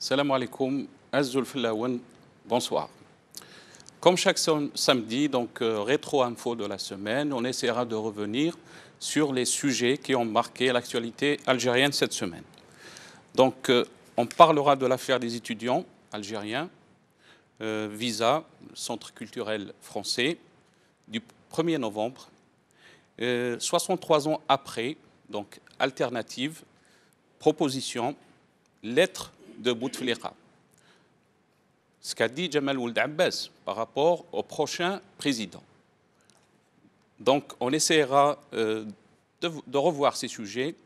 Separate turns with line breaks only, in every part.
Salam alaikum, Azul Filaouen, bonsoir. Comme chaque samedi, donc rétro info de la semaine, on essaiera de revenir sur les sujets qui ont marqué l'actualité algérienne cette semaine. Donc on parlera de l'affaire des étudiants algériens, visa, centre culturel français, du 1er novembre, 63 ans après, donc alternative, proposition, lettre de Bouteflika. Ce qu'a dit Jamal Ould Abbas par rapport au prochain président. Donc, on essaiera de revoir ces sujets.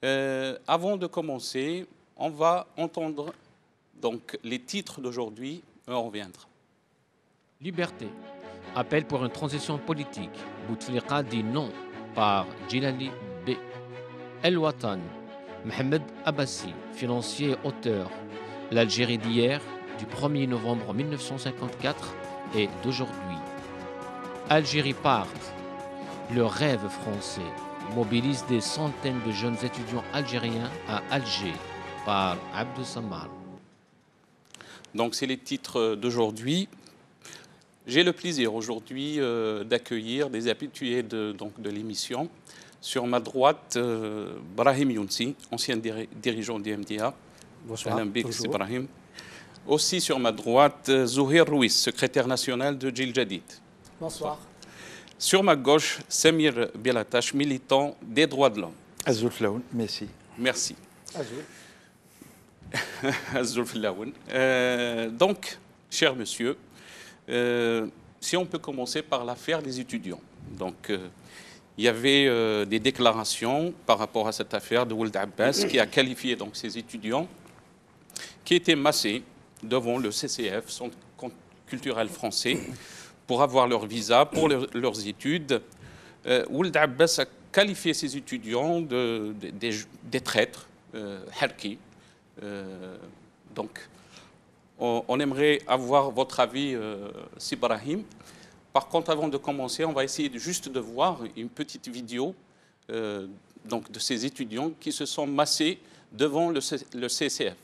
Avant de commencer, on va entendre donc, les titres d'aujourd'hui et on reviendra.
Liberté. Appel pour une transition politique. Bouteflika dit non par Djilali B. El Watan. Mohamed Abbassi, financier et auteur. L'Algérie d'hier, du 1er novembre 1954 et d'aujourd'hui. Algérie part. Le rêve français mobilise des centaines de jeunes étudiants algériens à Alger par Abdou Samar.
Donc, c'est les titres d'aujourd'hui. J'ai le plaisir aujourd'hui d'accueillir des habitués de l'émission. Sur ma droite, Brahim Younsi, ancien dirigeant du MDA.
Bonsoir.
Brahim. Aussi sur ma droite, Zouhir Rouis, secrétaire national de Djil Jadid.
Bonsoir.
Sur ma gauche, Samir Bielatache, militant des droits de l'homme.
Azul Filaouen, merci.
Merci.
Azul.
Azul Filaouen. Donc, cher monsieur, si on peut commencer par l'affaire des étudiants. Donc, il y avait des déclarations par rapport à cette affaire de Ould Abbas qui a qualifié donc, ces étudiants qui étaient massés devant le CCF, Centre culturel français, pour avoir leur visa, pour leurs études. Ould Abbas a qualifié ces étudiants des traîtres, harki. Donc, on aimerait avoir votre avis, Sibrahim. Par contre, avant de commencer, on va essayer juste de voir une petite vidéo donc de ces étudiants qui se sont massés devant le CCF.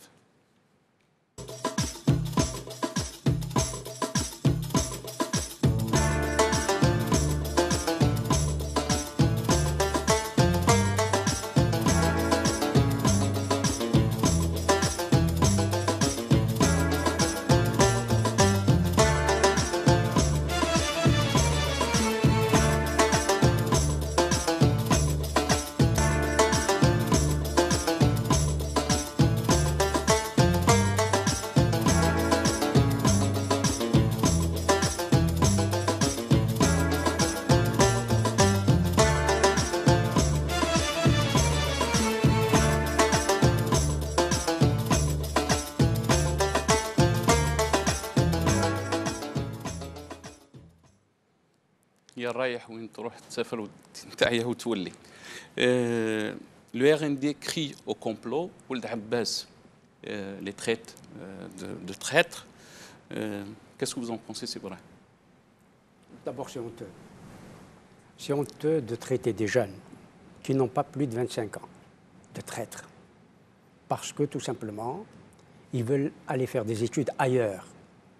يا رايح وين تروح تسافر وتعيا وتولي. Le RND crie au complot, Ould Abbas les traite de traîtres. Qu'est-ce que vous en pensez, c'est vrai?
D'abord, c'est honteux. C'est honteux de traiter des jeunes qui n'ont pas plus de 25 ans de traîtres. Parce que, tout simplement, ils veulent aller faire des études ailleurs.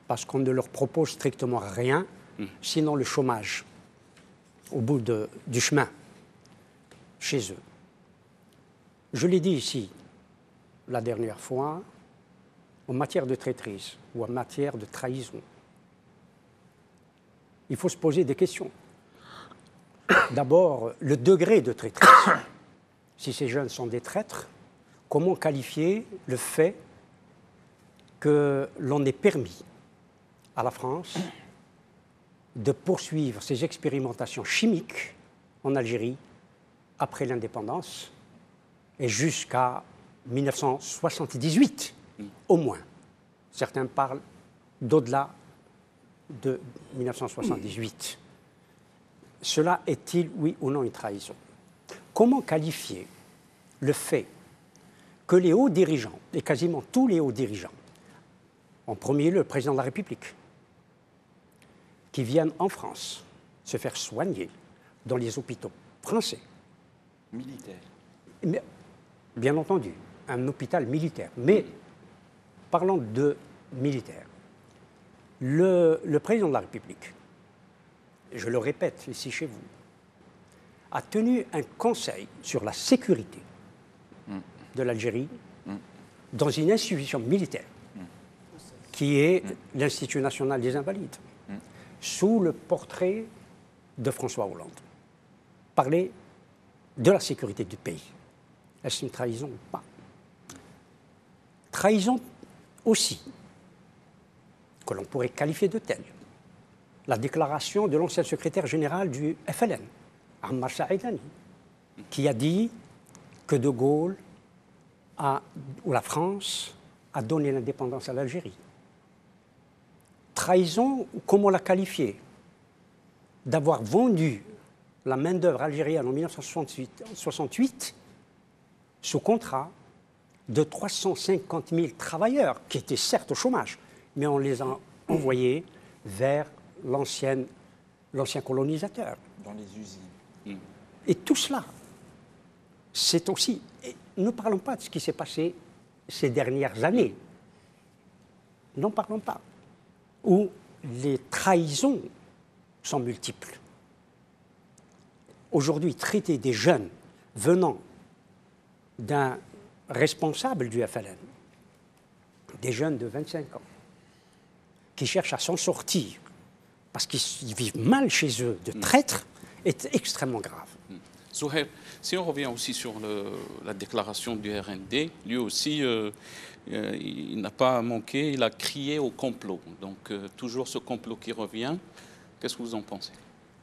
Parce qu'on ne leur propose strictement rien, sinon le chômage. Au bout du chemin, chez eux. Je l'ai dit ici, la dernière fois, en matière de traîtrise ou en matière de trahison, il faut se poser des questions. D'abord, le degré de traîtrise. Si ces jeunes sont des traîtres, comment qualifier le fait que l'on ait permis à la France de poursuivre ses expérimentations chimiques en Algérie après l'indépendance et jusqu'à 1978, au moins. Certains parlent d'au-delà de 1978. Cela est-il, oui ou non, une trahison? Comment qualifier le fait que les hauts dirigeants, et quasiment tous les hauts dirigeants, en premier lieu le président de la République, qui viennent en France se faire soigner dans les hôpitaux français.
Militaire.
Mais, bien entendu, un hôpital militaire. Mais parlant de militaires, le président de la République, je le répète ici chez vous, a tenu un conseil sur la sécurité de l'Algérie dans une institution militaire qui est l'Institut national des Invalides, sous le portrait de François Hollande. Parler de la sécurité du pays. Est-ce une trahison ou pas? Trahison aussi, que l'on pourrait qualifier de telle, la déclaration de l'ancien secrétaire général du FLN, Ammar Saïdani, qui a dit que De Gaulle ou la France a donné l'indépendance à l'Algérie. Trahison, comment la qualifier? D'avoir vendu la main-d'œuvre algérienne en 1968 sous contrat de 350 000 travailleurs, qui étaient certes au chômage, mais on les a envoyés vers l'ancien colonisateur.
Dans les usines.
Et tout cela, c'est aussi... Ne parlons pas de ce qui s'est passé ces dernières années. N'en parlons pas. Où les trahisons sont multiples. Aujourd'hui, traiter des jeunes venant d'un responsable du FLN, des jeunes de 25 ans, qui cherchent à s'en sortir parce qu'ils vivent mal chez eux, de traîtres, est extrêmement grave.
Zouhair, si on revient aussi sur la déclaration du RND, lui aussi, il n'a pas manqué, il a crié au complot. Donc, toujours ce complot qui revient. Qu'est-ce que vous en pensez?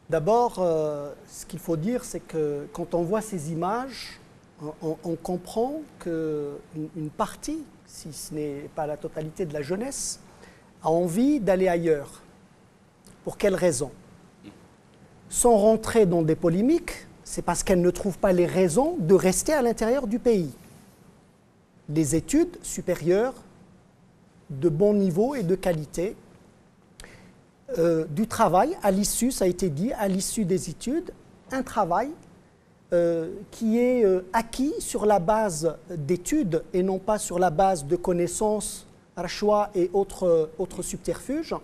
D'abord, ce qu'il faut dire, c'est que quand on voit ces images, on comprend qu'une partie, si ce n'est pas la totalité de la jeunesse, a envie d'aller ailleurs. Pour quelles raisons? Sans rentrer dans des polémiques, c'est parce qu'elle ne trouve pas les raisons de rester à l'intérieur du pays. Des études supérieures, de bon niveau et de qualité, du travail à l'issue, ça a été dit, à l'issue des études, un travail qui est acquis sur la base d'études et non pas sur la base de connaissances, rachwa et autres subterfuges.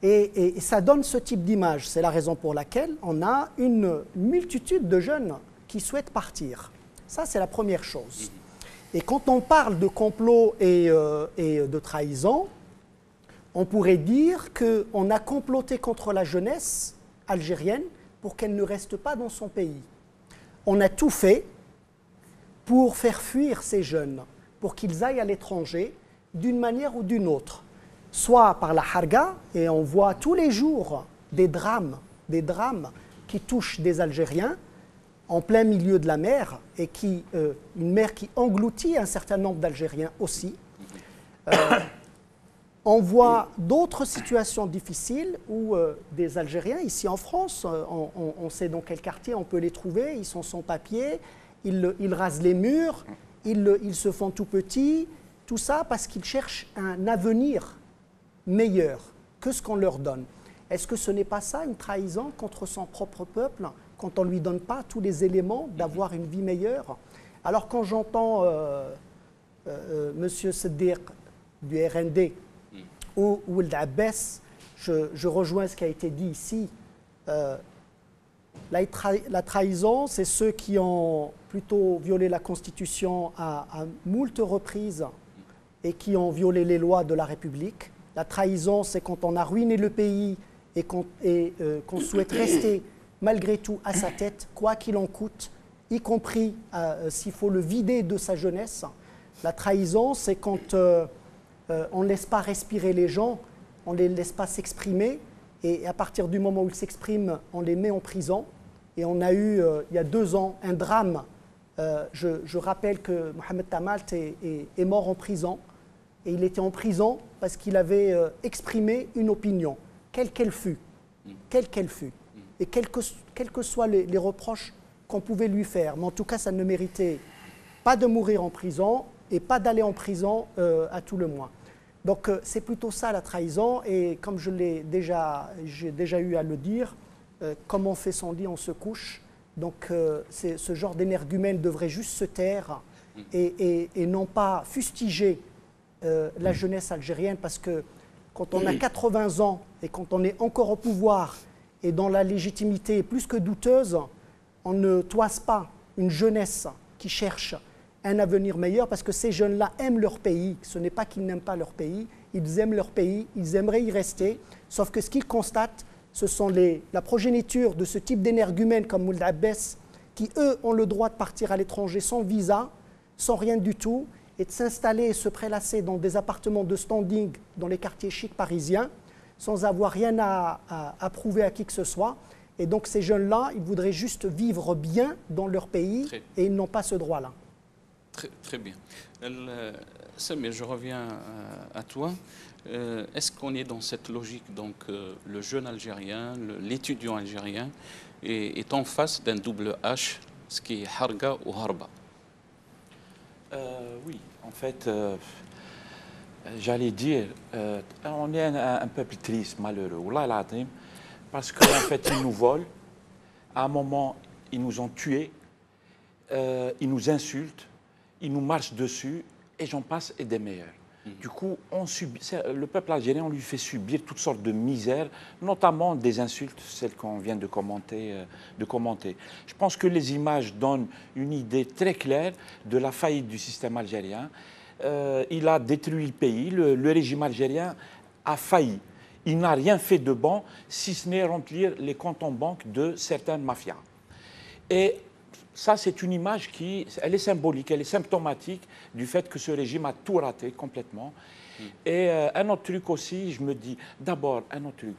Et ça donne ce type d'image. C'est la raison pour laquelle on a une multitude de jeunes qui souhaitent partir. Ça, c'est la première chose. Et quand on parle de complot et de trahison, on pourrait dire qu'on a comploté contre la jeunesse algérienne pour qu'elle ne reste pas dans son pays. On a tout fait pour faire fuir ces jeunes, pour qu'ils aillent à l'étranger d'une manière ou d'une autre. Soit par la harga, et on voit tous les jours des drames qui touchent des Algériens en plein milieu de la mer, et une mer qui engloutit un certain nombre d'Algériens aussi. On voit d'autres situations difficiles où des Algériens, ici en France, on sait dans quel quartier on peut les trouver, ils sont sans papier, ils rasent les murs, ils se font tout petits, tout ça parce qu'ils cherchent un avenir meilleur que ce qu'on leur donne. Est-ce que ce n'est pas ça une trahison contre son propre peuple quand on ne lui donne pas tous les éléments d'avoir une vie meilleure? Alors quand j'entends M. Siddiq du RND ou Ould Abbas, je rejoins ce qui a été dit ici. La trahison, c'est ceux qui ont plutôt violé la Constitution à moult reprises et qui ont violé les lois de la République. La trahison, c'est quand on a ruiné le pays et qu'on souhaite rester malgré tout à sa tête, quoi qu'il en coûte, y compris s'il faut le vider de sa jeunesse. La trahison, c'est quand on ne laisse pas respirer les gens, on ne les laisse pas s'exprimer, et à partir du moment où ils s'expriment, on les met en prison. Et on a eu, il y a 2 ans, un drame. Je rappelle que Mohamed Tamalt est mort en prison. Et il était en prison parce qu'il avait exprimé une opinion, quelle qu'elle fût. Et quels que soient les reproches qu'on pouvait lui faire. Mais en tout cas, ça ne méritait pas de mourir en prison et pas d'aller en prison à tout le moins. Donc c'est plutôt ça la trahison. Et comme j'ai déjà eu à le dire, comme on fait son lit, on se couche. Donc ce genre d'énergumène devrait juste se taire et non pas fustiger la jeunesse algérienne, parce que quand on a 80 ans et quand on est encore au pouvoir et dont la légitimité est plus que douteuse, on ne toise pas une jeunesse qui cherche un avenir meilleur, parce que ces jeunes-là aiment leur pays. Ce n'est pas qu'ils n'aiment pas leur pays, ils aiment leur pays, ils aimeraient y rester, sauf que ce qu'ils constatent, ce sont la progéniture de ce type d'énergumènes comme Mould Abbès, qui eux ont le droit de partir à l'étranger sans visa, sans rien du tout, et de s'installer et se prélasser dans des appartements de standing dans les quartiers chics parisiens, sans avoir rien à prouver à qui que ce soit. Et donc ces jeunes-là, ils voudraient juste vivre bien dans leur pays et ils n'ont pas ce droit-là.
Très bien. Samir, je reviens à toi. Est-ce qu'on est dans cette logique, donc le jeune Algérien, l'étudiant algérien, est en face d'un double H, ce qui est Harga ou Harba?
Oui, en fait, j'allais dire, on est un peuple triste, malheureux, parce qu'en fait, ils nous volent. À un moment, ils nous ont tués, ils nous insultent, ils nous marchent dessus, et j'en passe et des meilleurs. Du coup, le peuple algérien, on lui fait subir toutes sortes de misères, notamment des insultes, celles qu'on vient de commenter. Je pense que les images donnent une idée très claire de la faillite du système algérien. Il a détruit le pays, le régime algérien a failli. Il n'a rien fait de bon, si ce n'est remplir les comptes en banque de certaines mafias. Et ça, c'est une image elle est symbolique, elle est symptomatique du fait que ce régime a tout raté complètement. Et un autre truc aussi, je me dis, d'abord, un autre truc,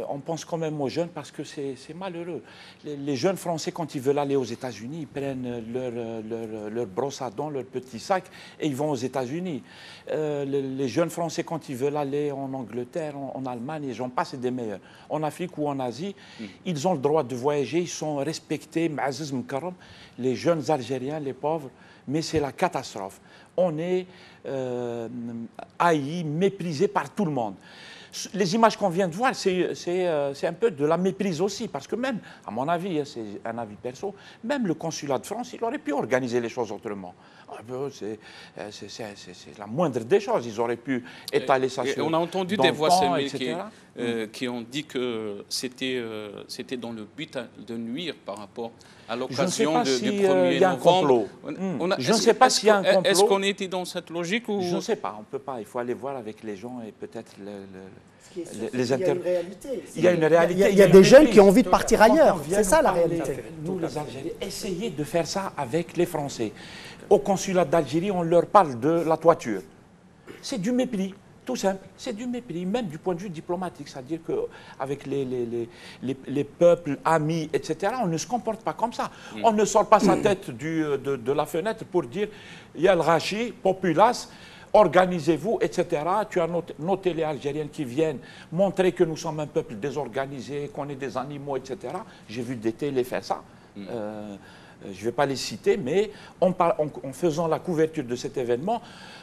on pense quand même aux jeunes parce que c'est malheureux. Les jeunes Français, quand ils veulent aller aux États-Unis, ils prennent leur brosse à dents, leur petit sac et ils vont aux États-Unis. Les jeunes Français, quand ils veulent aller en Angleterre, en Allemagne, et j'en passe, c'est des meilleurs. En Afrique ou en Asie, ils ont le droit de voyager, ils sont respectés, ma'aziz mkaram. Les jeunes Algériens, les pauvres, mais c'est la catastrophe. On est haïs, méprisés par tout le monde. Les images qu'on vient de voir, c'est un peu de la méprise aussi, parce que même, à mon avis, c'est un avis perso, même le consulat de France, il aurait pu organiser les choses autrement. C'est la moindre des choses, ils auraient pu étaler ça sur
on a entendu des voix qui ont dit que c'était dans le but de nuire par rapport à l'occasion du 1er novembre.
Je ne sais pas s'il y a un complot.
Est-ce qu'on était dans cette logique ou...
Je ne sais pas, on ne peut pas. Il faut aller voir avec les gens et peut-être
les
inter...
Il y a une réalité. Il y a des jeunes qui ont envie de partir ailleurs. C'est ça la réalité.
Nous, les Algériens, essayez de faire ça avec les Français. Au consulat d'Algérie, on leur parle de la toiture. C'est du mépris. Tout simple, c'est du mépris, même du point de vue diplomatique. C'est-à-dire qu'avec les peuples amis, etc., on ne se comporte pas comme ça. On ne sort pas sa tête de la fenêtre pour dire « Il y a le rachis, populace, organisez-vous, etc. » Tu as nos télé algériennes qui viennent montrer que nous sommes un peuple désorganisé, qu'on est des animaux, etc. J'ai vu des télés faire ça. Je ne vais pas les citer, mais en faisant la couverture de cet événement,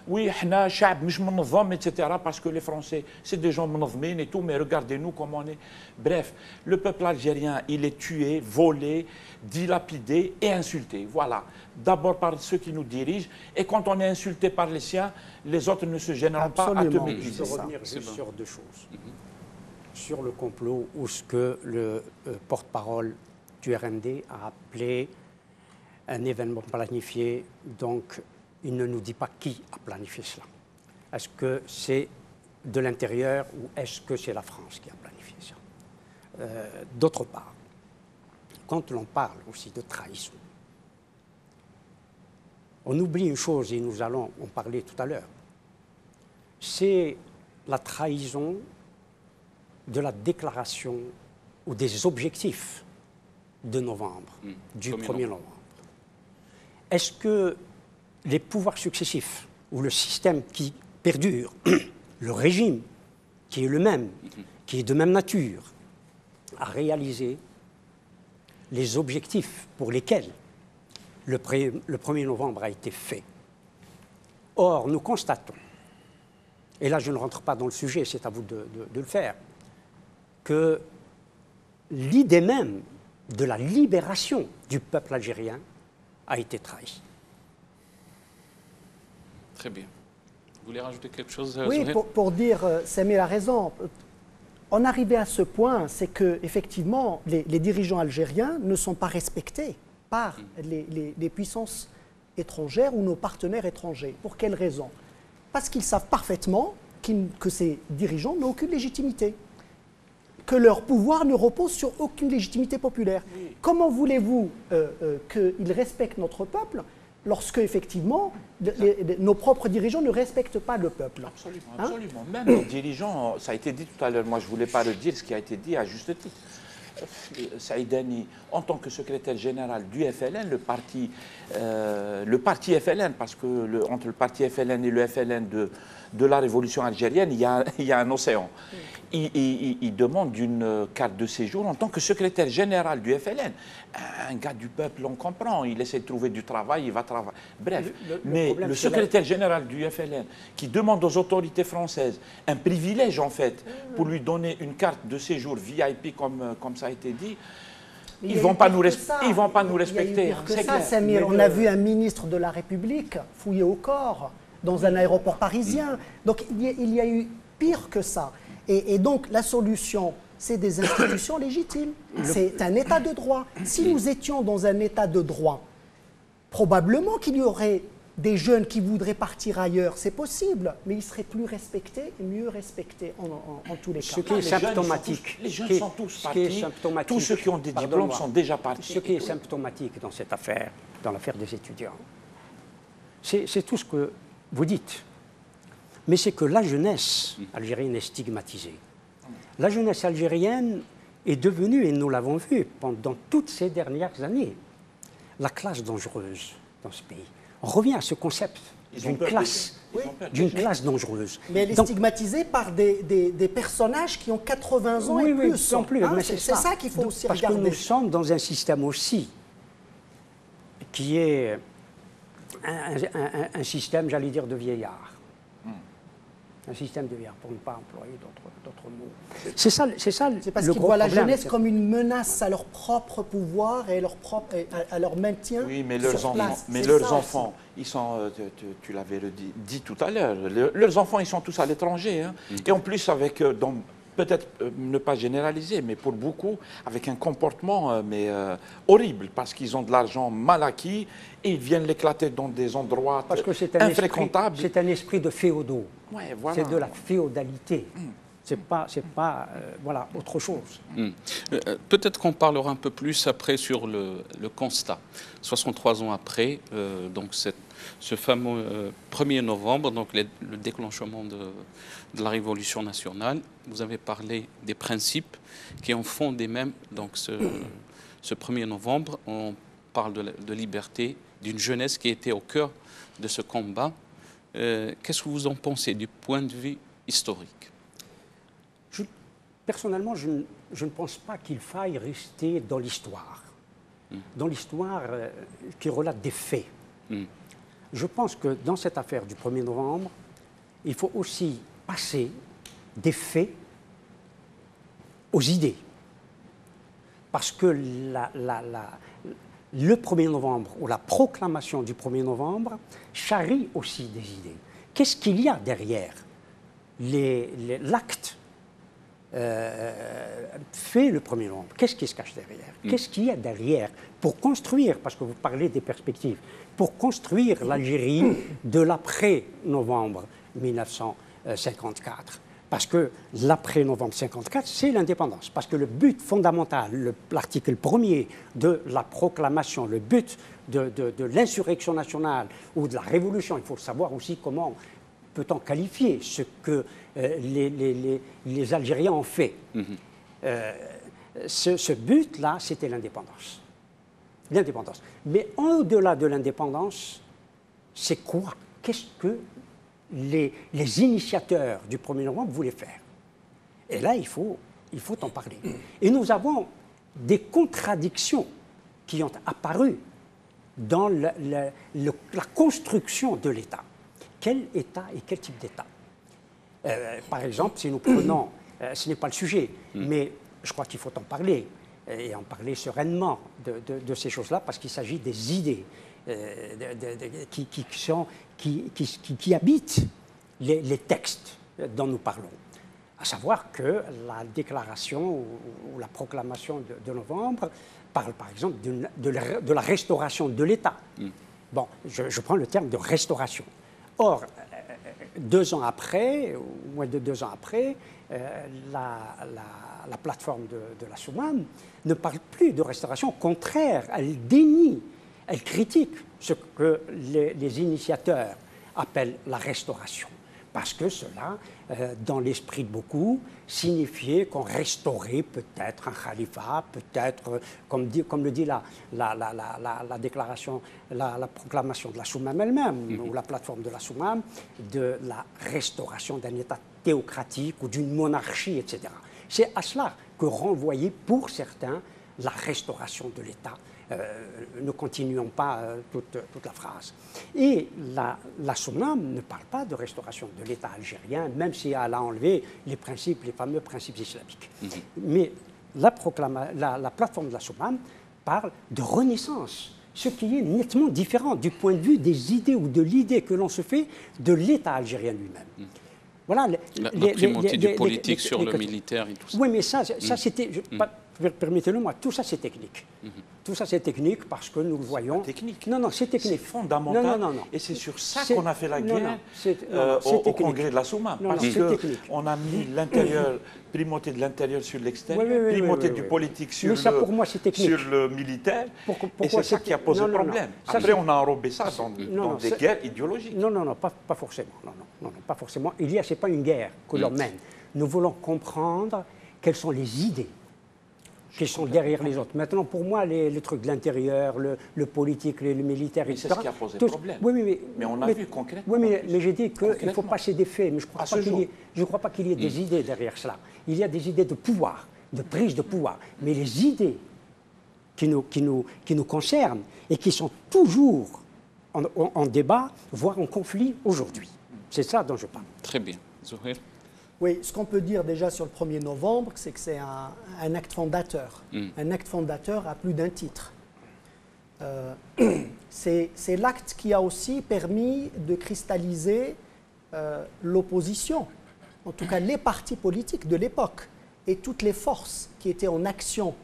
oui, etc., parce que les Français, c'est des gens mnovmines et tout, mais regardez-nous comment on est. Bref, le peuple algérien, il est tué, volé, dilapidé et insulté. Voilà. D'abord par ceux qui nous dirigent, et quand on est insulté par les siens, les autres ne se gêneront pas à te mépriser.
Je veux revenir juste sur deux choses. Sur le complot, ou ce que le porte-parole du RND a appelé un événement planifié, donc il ne nous dit pas qui a planifié cela. Est-ce que c'est de l'intérieur ou est-ce que c'est la France qui a planifié ça? D'autre part, quand l'on parle aussi de trahison, on oublie une chose et nous allons en parler tout à l'heure, c'est la trahison de la déclaration ou des objectifs de novembre, du 1er novembre. Est-ce que les pouvoirs successifs ou le système qui perdure, le régime qui est le même, qui est de même nature, a réalisé les objectifs pour lesquels le 1er novembre a été fait? Or, nous constatons, et là je ne rentre pas dans le sujet, c'est à vous de le faire, que l'idée même de la libération du peuple algérien a été trahi.
Très bien. Vous voulez rajouter quelque chose,
Oui,
Zouhair?
pour dire, Samir a raison. En arrivé à ce point, c'est que effectivement, les dirigeants algériens ne sont pas respectés par les puissances étrangères ou nos partenaires étrangers. Pour quelle raison? Parce qu'ils savent parfaitement que ces dirigeants n'ont aucune légitimité, que leur pouvoir ne repose sur aucune légitimité populaire. Oui. Comment voulez-vous qu'ils respectent notre peuple lorsque, effectivement, nos propres dirigeants ne respectent pas le peuple?
Absolument, absolument. Même les dirigeants, ça a été dit tout à l'heure, moi je ne voulais pas le dire, ce qui a été dit à juste titre. Saïdani, en tant que secrétaire général du FLN, le parti FLN, parce que entre le parti FLN et le FLN de la révolution algérienne, il y a un océan. Il demande une carte de séjour en tant que secrétaire général du FLN. Un gars du peuple, on comprend, il essaie de trouver du travail, il va travailler. Bref, mais le secrétaire général du FLN qui demande aux autorités françaises un privilège, en fait, pour lui donner une carte de séjour VIP, comme ça a été dit, ils ne vont pas nous respecter.
C'est ça, Samir. On a vu un ministre de la République fouillé au corps dans un aéroport parisien. Donc il y a eu pire que ça. Et donc la solution, c'est des institutions légitimes. C'est un état de droit. Si nous étions dans un état de droit, probablement qu'il y aurait des jeunes qui voudraient partir ailleurs. C'est possible, mais ils seraient plus respectés et mieux respectés en tous les cas.
Ce qui est symptomatique.
Les jeunes sont tous partis. Tous ceux qui ont des diplômes sont déjà partis.
Ce qui est symptomatique dans cette affaire, dans l'affaire des étudiants, c'est tout ce que vous dites. Mais c'est que la jeunesse algérienne est stigmatisée. La jeunesse algérienne est devenue, et nous l'avons vu pendant toutes ces dernières années, la classe dangereuse dans ce pays. On revient à ce concept d'une classe dangereuse.
Mais elle est stigmatisée par des personnages qui ont 80 ans et plus.
Oui, plus.
Hein, c'est ça qu'il faut aussi regarder.
Parce que nous sommes dans un système aussi qui est un système, j'allais dire, de vieillards. Un système de vieillards, pour ne pas employer d'autres mots. C'est ça
C'est parce qu'ils voient la jeunesse comme une menace à leur propre pouvoir et à leur maintien.
Oui, mais
leurs
enfants, ils sont, tu l'avais dit tout à l'heure, leurs enfants, ils sont tous à l'étranger. Hein. Et en plus, avec, peut-être ne pas généraliser, mais pour beaucoup, avec un comportement horrible, parce qu'ils ont de l'argent mal acquis et ils viennent l'éclater dans des endroits infréquentables.
C'est un esprit de féodaux.
Ouais, voilà.
C'est de la féodalité. C'est pas voilà, autre chose.
Peut-être qu'on parlera un peu plus après sur le constat. 63 ans après, donc ce fameux 1er novembre, donc le déclenchement de la Révolution nationale, vous avez parlé des principes qui ont fondé même donc ce 1er novembre. On parle de liberté, d'une jeunesse qui était au cœur de ce combat. Qu'est-ce que vous en pensez du point de vue historique?
Personnellement, je ne pense pas qu'il faille rester dans l'histoire. Dans l'histoire qui relate des faits. Je pense que dans cette affaire du 1er novembre, il faut aussi passer des faits aux idées. Parce que le 1er novembre, ou la proclamation du 1er novembre, charrie aussi des idées. Qu'est-ce qu'il y a derrière l'acte fait le 1er novembre? Qu'est-ce qui se cache derrière? Qu'est-ce qu'il y a derrière pour construire, parce que vous parlez des perspectives, pour construire l'Algérie de l'après-novembre 1954? Parce que l'après-novembre 54, c'est l'indépendance. Parce que le but fondamental, l'article 1er de la proclamation, le but de l'insurrection nationale ou de la révolution, il faut savoir aussi comment peut-on qualifier ce que les Algériens ont fait. Ce but-là, c'était l'indépendance. L'indépendance. Mais au-delà de l'indépendance, c'est quoi? Qu'est-ce que les initiateurs du 1er novembre voulaient faire? Et là, il faut en parler. Et nous avons des contradictions qui ont apparu dans la construction de l'État. Quel État et quel type d'État? Par exemple, si nous prenons, ce n'est pas le sujet, mais je crois qu'il faut en parler, et en parler sereinement de ces choses-là, parce qu'il s'agit des idées qui habitent les textes dont nous parlons. À savoir que la déclaration ou la proclamation de novembre parle par exemple de la restauration de l'État. Bon, je prends le terme de restauration. Or, 2 ans après, ou moins de 2 ans après, la plateforme de la Soumam ne parle plus de restauration. Au contraire, elle dénie, elle critique ce que les initiateurs appellent la restauration. Parce que cela, dans l'esprit de beaucoup, signifiait qu'on restaurait peut-être un califat, peut-être, comme le dit la déclaration, la proclamation de la Soumam elle-même, ou la plateforme de la Soumam, de la restauration d'un État théocratique ou d'une monarchie, etc. C'est à cela que renvoyait pour certains la restauration de l'État. Ne continuons pas toute la phrase. Et la Soumam ne parle pas de restauration de l'État algérien, même si elle a enlevé les fameux principes islamiques. Mais la plateforme de la Soumam parle de renaissance, ce qui est nettement différent du point de vue des idées ou de l'idée que l'on se fait de l'État algérien lui-même. Voilà,
la primauté du politique sur le militaire et tout ça.
Oui, mais ça c'était... Permettez-le-moi, tout ça c'est technique. Tout ça c'est technique parce que nous le voyons.
Technique.
Non, c'est technique.
C'est fondamental.
Non.
Et c'est sur ça qu'on a fait la guerre au congrès de la Soumam. Parce qu'on a mis primauté de l'intérieur sur l'extérieur, primauté du politique sur le militaire. Et c'est ça qui a posé problème. Après, on a enrobé ça dans des guerres idéologiques.
Non, pas forcément. Non, pas forcément. C'est pas une guerre que l'on mène. Nous voulons comprendre quelles sont les idées qui sont derrière les autres. Maintenant, pour moi, les trucs de l'intérieur, le politique, le militaire, etc.
C'est ce qui a posé problème.
Oui,
mais on a vu concrètement.
Oui, mais j'ai dit qu'il ne faut pas passer des faits. Mais je ne crois pas qu'il y ait des idées derrière cela. Il y a des idées de pouvoir, de prise de pouvoir. Mais les idées qui nous concernent et qui sont toujours en débat, voire en conflit aujourd'hui. C'est ça dont je parle.
Très bien. Zouhair.
Oui, ce qu'on peut dire déjà sur le 1er novembre, c'est que c'est un acte fondateur. Un acte fondateur à plus d'un titre. C'est l'acte qui a aussi permis de cristalliser l'opposition, en tout cas les partis politiques de l'époque et toutes les forces qui étaient en action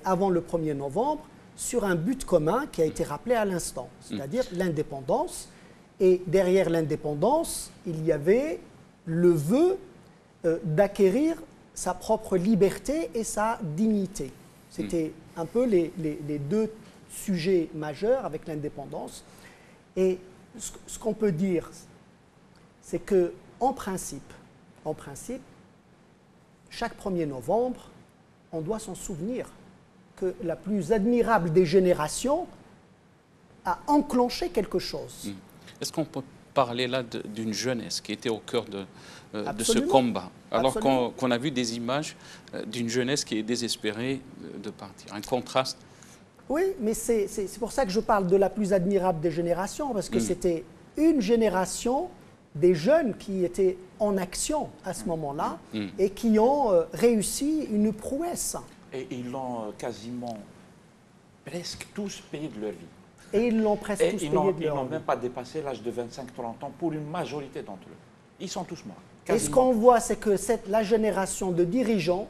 avant le 1er novembre sur un but commun qui a été rappelé à l'instant, c'est-à-dire l'indépendance. Et derrière l'indépendance, il y avait le vœu d'acquérir sa propre liberté et sa dignité. C'était un peu les 2 sujets majeurs avec l'indépendance. Et ce qu'on peut dire, c'est qu'en principe, chaque 1er novembre, on doit s'en souvenir que la plus admirable des générations a enclenché quelque chose.
Est-ce qu'on peut parler là d'une jeunesse qui était au cœur de ce combat, alors qu'on a vu des images d'une jeunesse qui est désespérée de partir, un contraste.
Oui, mais c'est pour ça que je parle de la plus admirable des générations, parce que c'était une génération des jeunes qui étaient en action à ce moment-là et qui ont réussi une prouesse.
Et ils l'ont quasiment, presque tous payé de leur vie.
Et ils l'ont presque tous payé de leur vie.
Ils n'ont même pas dépassé l'âge de 25-30 ans pour une majorité d'entre eux. Ils sont tous morts.
Quasiment. Et ce qu'on voit, c'est que la génération de dirigeants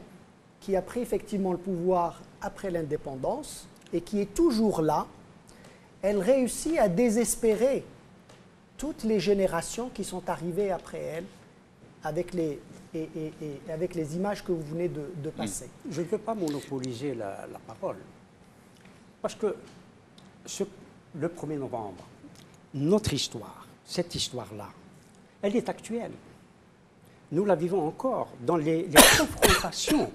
qui a pris effectivement le pouvoir après l'indépendance et qui est toujours là, elle réussit à désespérer toutes les générations qui sont arrivées après elle avec les images que vous venez de passer.
Je ne veux pas monopoliser la parole, parce que le 1er novembre, notre histoire, cette histoire-là, elle est actuelle. Nous la vivons encore dans les confrontations,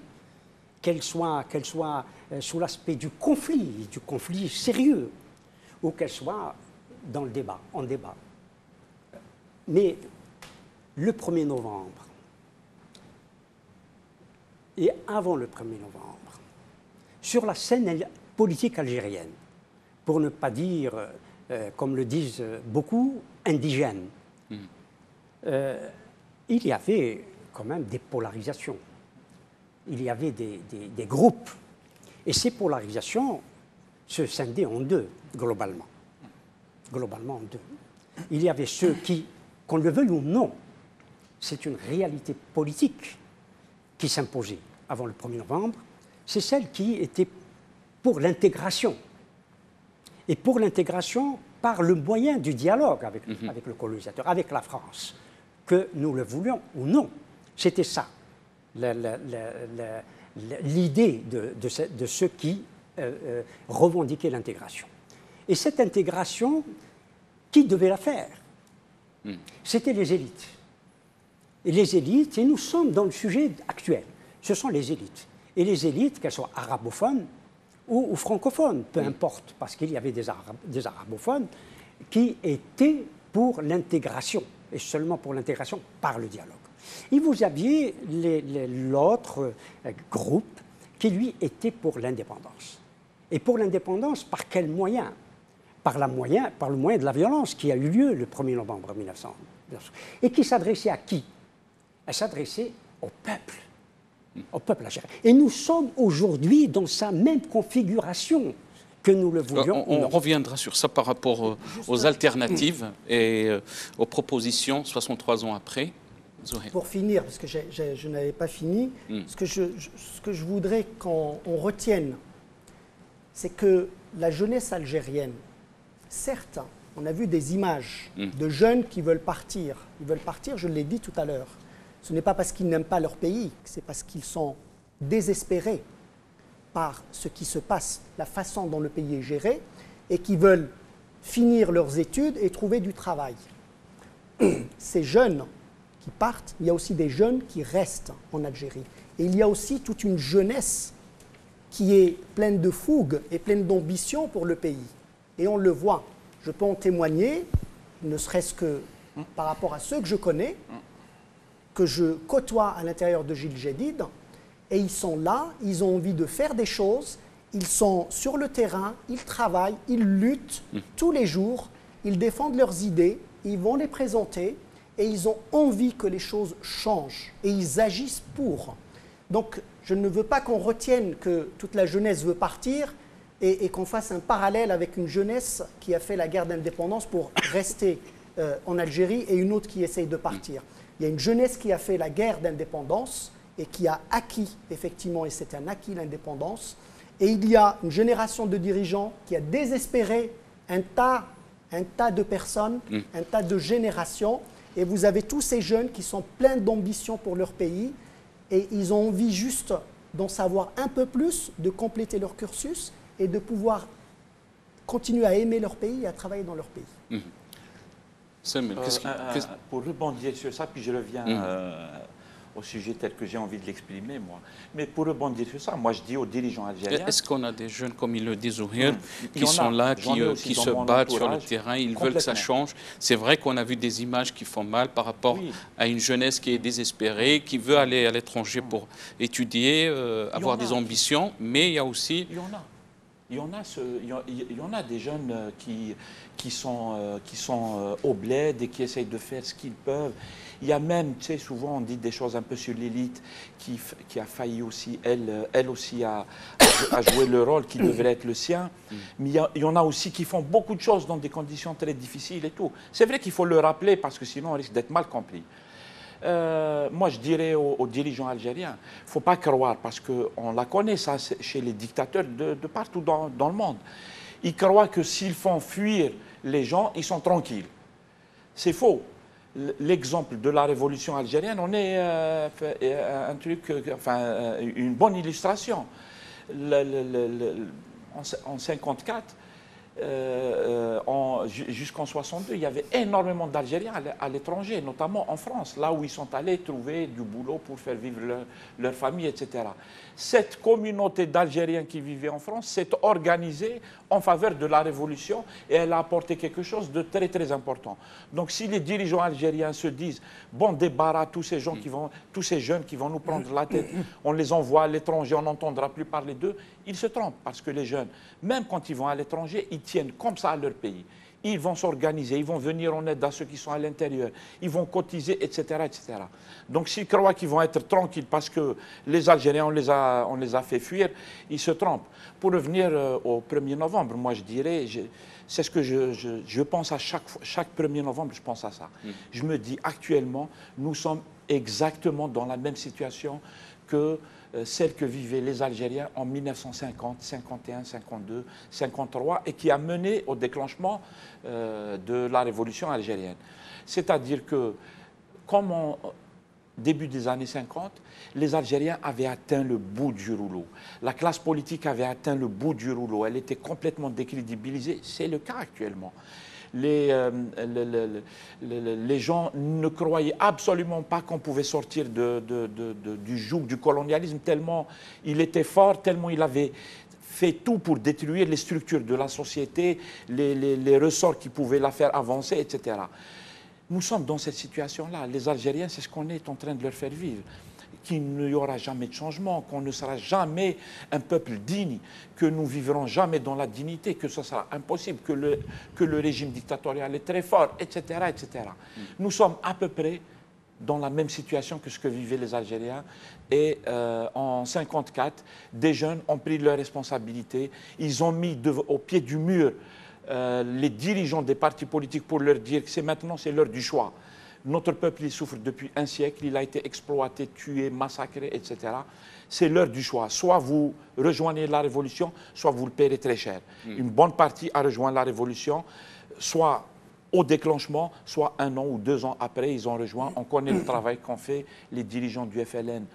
qu'elles soient sous l'aspect du conflit sérieux, ou qu'elles soient dans le débat, en débat. Mais le 1er novembre, et avant le 1er novembre, sur la scène politique algérienne, pour ne pas dire, comme le disent beaucoup, indigène, il y avait quand même des polarisations. Il y avait des groupes. Et ces polarisations se scindaient en 2, globalement. Globalement en 2. Il y avait ceux qui, qu'on le veuille ou non, c'est une réalité politique qui s'imposait avant le 1er novembre, c'est celle qui était pour l'intégration. Et pour l'intégration par le moyen du dialogue avec le colonisateur, avec la France, que nous le voulions ou non. C'était ça, l'idée de ceux qui revendiquaient l'intégration. Et cette intégration, qui devait la faire? C'était les élites. Et les élites, et nous sommes dans le sujet actuel, ce sont les élites. Et les élites, qu'elles soient arabophones ou francophones, peu importe, parce qu'il y avait des arabophones qui étaient pour l'intégration, et seulement pour l'intégration par le dialogue. Et vous aviez l'autre groupe qui, lui, était pour l'indépendance. Et pour l'indépendance, par quel moyen? Par le moyen de la violence qui a eu lieu le 1er novembre 1900. Et qui s'adressait à qui? Elle s'adressait au peuple algérien. Et nous sommes aujourd'hui dans sa même configuration que nous le voulions.
On reviendra sur ça par rapport aux alternatives et aux propositions 63 ans après.
Pour finir, parce que je n'avais pas fini, ce que je voudrais qu'on retienne, c'est que la jeunesse algérienne, certes, on a vu des images de jeunes qui veulent partir. Ils veulent partir, je l'ai dit tout à l'heure. Ce n'est pas parce qu'ils n'aiment pas leur pays, c'est parce qu'ils sont désespérés par ce qui se passe, la façon dont le pays est géré, et qui veulent finir leurs études et trouver du travail. Ces jeunes qui partent, il y a aussi des jeunes qui restent en Algérie. Et il y a aussi toute une jeunesse qui est pleine de fougue et pleine d'ambition pour le pays. Et on le voit. Je peux en témoigner, ne serait-ce que par rapport à ceux que je connais, que je côtoie à l'intérieur de Gil Jadid, et ils sont là, ils ont envie de faire des choses, ils sont sur le terrain, ils travaillent, ils luttent tous les jours, ils défendent leurs idées, ils vont les présenter, et ils ont envie que les choses changent, et ils agissent pour. Donc, je ne veux pas qu'on retienne que toute la jeunesse veut partir, et qu'on fasse un parallèle avec une jeunesse qui a fait la guerre d'indépendance pour rester en Algérie, et une autre qui essaye de partir. Il y a une jeunesse qui a fait la guerre d'indépendance et qui a acquis, effectivement, et c'est un acquis l'indépendance. Et il y a une génération de dirigeants qui a désespéré un tas de personnes, un tas de générations. Et vous avez tous ces jeunes qui sont pleins d'ambition pour leur pays et ils ont envie juste d'en savoir un peu plus, de compléter leur cursus et de pouvoir continuer à aimer leur pays et à travailler dans leur pays.
Pour rebondir sur ça, puis je reviens au sujet tel que j'ai envie de l'exprimer, moi. Mais pour rebondir sur ça, moi je dis aux dirigeants algériens...
Est-ce qu'on a des jeunes, comme il le dit Zouhir, qui sont là, qui se battent sur le terrain, ils veulent que ça change? C'est vrai qu'on a vu des images qui font mal par rapport à une jeunesse qui est désespérée, qui veut aller à l'étranger pour étudier, avoir des ambitions, mais il y a aussi...
Il y en a des jeunes qui sont au bled et qui essayent de faire ce qu'ils peuvent. Il y a même, tu sais, souvent on dit des choses un peu sur l'élite qui a failli aussi, elle aussi, à jouer le rôle qui devrait être le sien. Mais il y en a aussi qui font beaucoup de choses dans des conditions très difficiles et tout. C'est vrai qu'il faut le rappeler parce que sinon on risque d'être mal compris. Moi, je dirais aux dirigeants algériens, il ne faut pas croire, parce qu'on la connaît, ça, chez les dictateurs de partout dans le monde. Ils croient que s'ils font fuir les gens, ils sont tranquilles. C'est faux. L'exemple de la révolution algérienne, on est un truc, enfin, une bonne illustration. En 1954, jusqu'en 62, il y avait énormément d'Algériens à l'étranger, notamment en France, là où ils sont allés trouver du boulot pour faire vivre leur famille, etc. Cette communauté d'Algériens qui vivaient en France s'est organisée en faveur de la révolution et elle a apporté quelque chose de très très important. Donc si les dirigeants algériens se disent bon, débarras tous ces gens tous ces jeunes qui vont nous prendre la tête, on les envoie à l'étranger, on n'entendra plus parler d'eux, ils se trompent, parce que les jeunes, même quand ils vont à l'étranger, ils tiennent comme ça à leur pays. ils vont s'organiser, ils vont venir en aide à ceux qui sont à l'intérieur, ils vont cotiser, etc., etc. Donc s'ils croient qu'ils vont être tranquilles parce que les Algériens, on les a fait fuir, ils se trompent. Pour revenir au 1er novembre, moi je dirais, c'est ce que je pense à chaque 1er novembre, je pense à ça. Je me dis actuellement, nous sommes exactement dans la même situation que celle que vivaient les Algériens en 1950, 51, 52, 53 et qui a mené au déclenchement de la révolution algérienne. C'est-à-dire que, comme au début des années 50, les Algériens avaient atteint le bout du rouleau. La classe politique avait atteint le bout du rouleau. Elle était complètement décrédibilisée. C'est le cas actuellement. Les gens ne croyaient absolument pas qu'on pouvait sortir du joug du colonialisme, tellement il était fort, tellement il avait fait tout pour détruire les structures de la société, les ressorts qui pouvaient la faire avancer, etc. Nous sommes dans cette situation-là. Les Algériens, c'est ce qu'on est en train de leur faire vivre. Qu'il n'y aura jamais de changement, qu'on ne sera jamais un peuple digne, que nous vivrons jamais dans la dignité, que ce sera impossible, que le régime dictatorial est très fort, etc., etc. Nous sommes à peu près dans la même situation que ce que vivaient les Algériens. Et en 1954, des jeunes ont pris leurs responsabilités. Ils ont mis au pied du mur les dirigeants des partis politiques pour leur dire que maintenant, c'est l'heure du choix. Notre peuple, il souffre depuis un siècle, il a été exploité, tué, massacré, etc. C'est l'heure du choix. Soit vous rejoignez la révolution, soit vous le paierez très cher. Une bonne partie a rejoint la révolution, soit au déclenchement, soit 1 an ou 2 ans après, ils ont rejoint. On connaît le travail qu'ont fait les dirigeants du FLN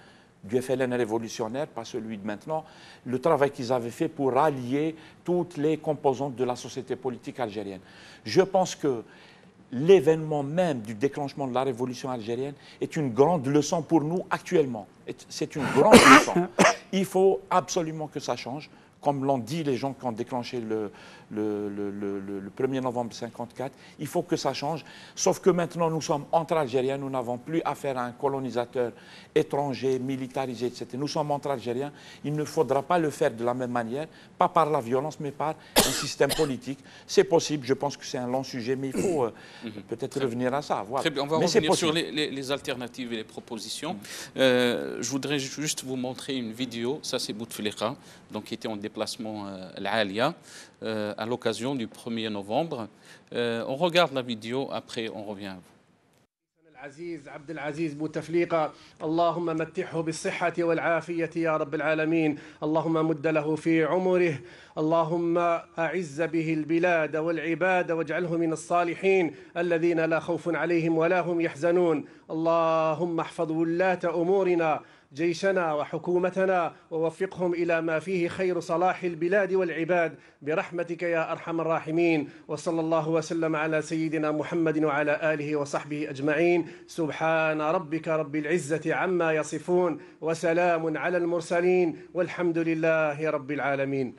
révolutionnaire, pas celui de maintenant, le travail qu'ils avaient fait pour rallier toutes les composantes de la société politique algérienne. Je pense que l'événement même du déclenchement de la révolution algérienne est une grande leçon pour nous actuellement. C'est une grande leçon. Il faut absolument que ça change. Comme l'ont dit les gens qui ont déclenché le 1er novembre 1954, il faut que ça change. Sauf que maintenant, nous sommes entre Algériens, nous n'avons plus affaire à un colonisateur étranger, militarisé, etc. Nous sommes entre Algériens. Il ne faudra pas le faire de la même manière, pas par la violence, mais par un système politique. C'est possible, je pense que c'est un long sujet, mais il faut peut-être revenir à ça. Voilà.
Très bien, on va revenir sur les alternatives et les propositions. Je voudrais juste vous montrer une vidéo, ça c'est Bouteflika, donc qui était en déplacement à l'Alia à l'occasion du 1er novembre. On regarde la vidéo, après on revient à vous.
العزيز عبد العزيز بوتفليقة اللهم متعه بالصحة والعافية يا رب العالمين اللهم مد له في عمره اللهم أعز به البلاد والعباد واجعله من الصالحين الذين لا خوف عليهم ولا هم يحزنون اللهم احفظ ولاة أمورنا جيشنا وحكومتنا ووفقهم إلى ما فيه خير صلاح البلاد والعباد برحمتك يا أرحم الراحمين وصلى الله وسلم على سيدنا محمد وعلى آله وصحبه أجمعين سبحان ربك رب العزة عما يصفون وسلام على المرسلين والحمد لله رب العالمين.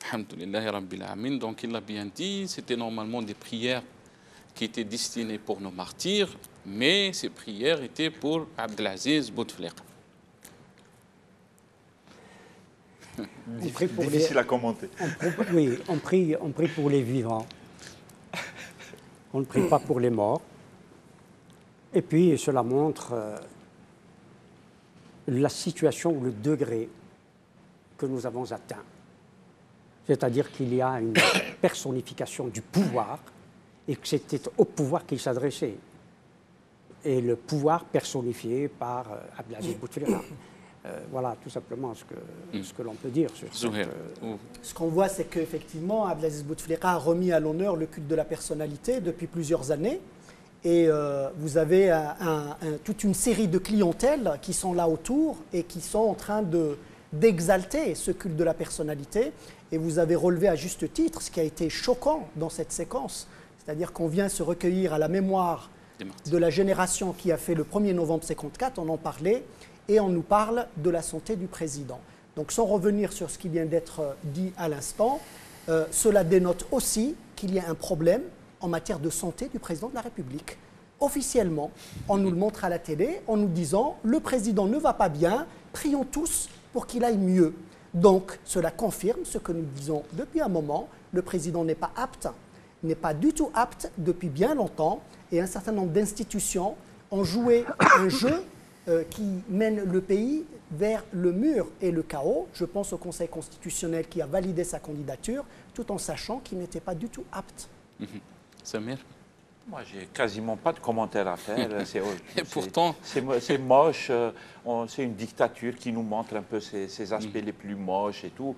Alhamdulillah Rabbil Alamin. Donc il l'a bien dit, c'était normalement des prières qui étaient destinées pour nos martyrs, mais ces prières étaient pour Abdelaziz Bouteflika.
Difficile à commenter.
Oui, on prie pour les vivants. On ne prie pas pour les morts. Et puis cela montre la situation ou le degré que nous avons atteint. C'est-à-dire qu'il y a une personnification du pouvoir et que c'était au pouvoir qu'il s'adressait. Et le pouvoir personnifié par Abdelaziz Bouteflika. Voilà tout simplement ce que l'on peut dire. Sur
ce qu'on voit, c'est qu'effectivement, Abdelaziz Bouteflika a remis à l'honneur le culte de la personnalité depuis plusieurs années. Et vous avez toute une série de clientèles qui sont là autour et qui sont en train d'exalter ce culte de la personnalité. Et vous avez relevé à juste titre ce qui a été choquant dans cette séquence. C'est-à-dire qu'on vient se recueillir à la mémoire de la génération qui a fait le 1er novembre 1954, on en parlait, et on nous parle de la santé du président. Donc sans revenir sur ce qui vient d'être dit à l'instant, cela dénote aussi qu'il y a un problème en matière de santé du président de la République. officiellement, on nous le montre à la télé en nous disant « le président ne va pas bien, prions tous pour qu'il aille mieux ». Donc, cela confirme ce que nous disons depuis un moment, le président n'est pas apte, n'est pas du tout apte depuis bien longtemps, et un certain nombre d'institutions ont joué un jeu qui mène le pays vers le mur et le chaos. Je pense au Conseil constitutionnel qui a validé sa candidature, tout en sachant qu'il n'était pas du tout apte.
Samir?
Moi, j'ai quasiment pas de commentaires à faire.
Et pourtant...
C'est moche. C'est une dictature qui nous montre un peu ses aspects les plus moches et tout.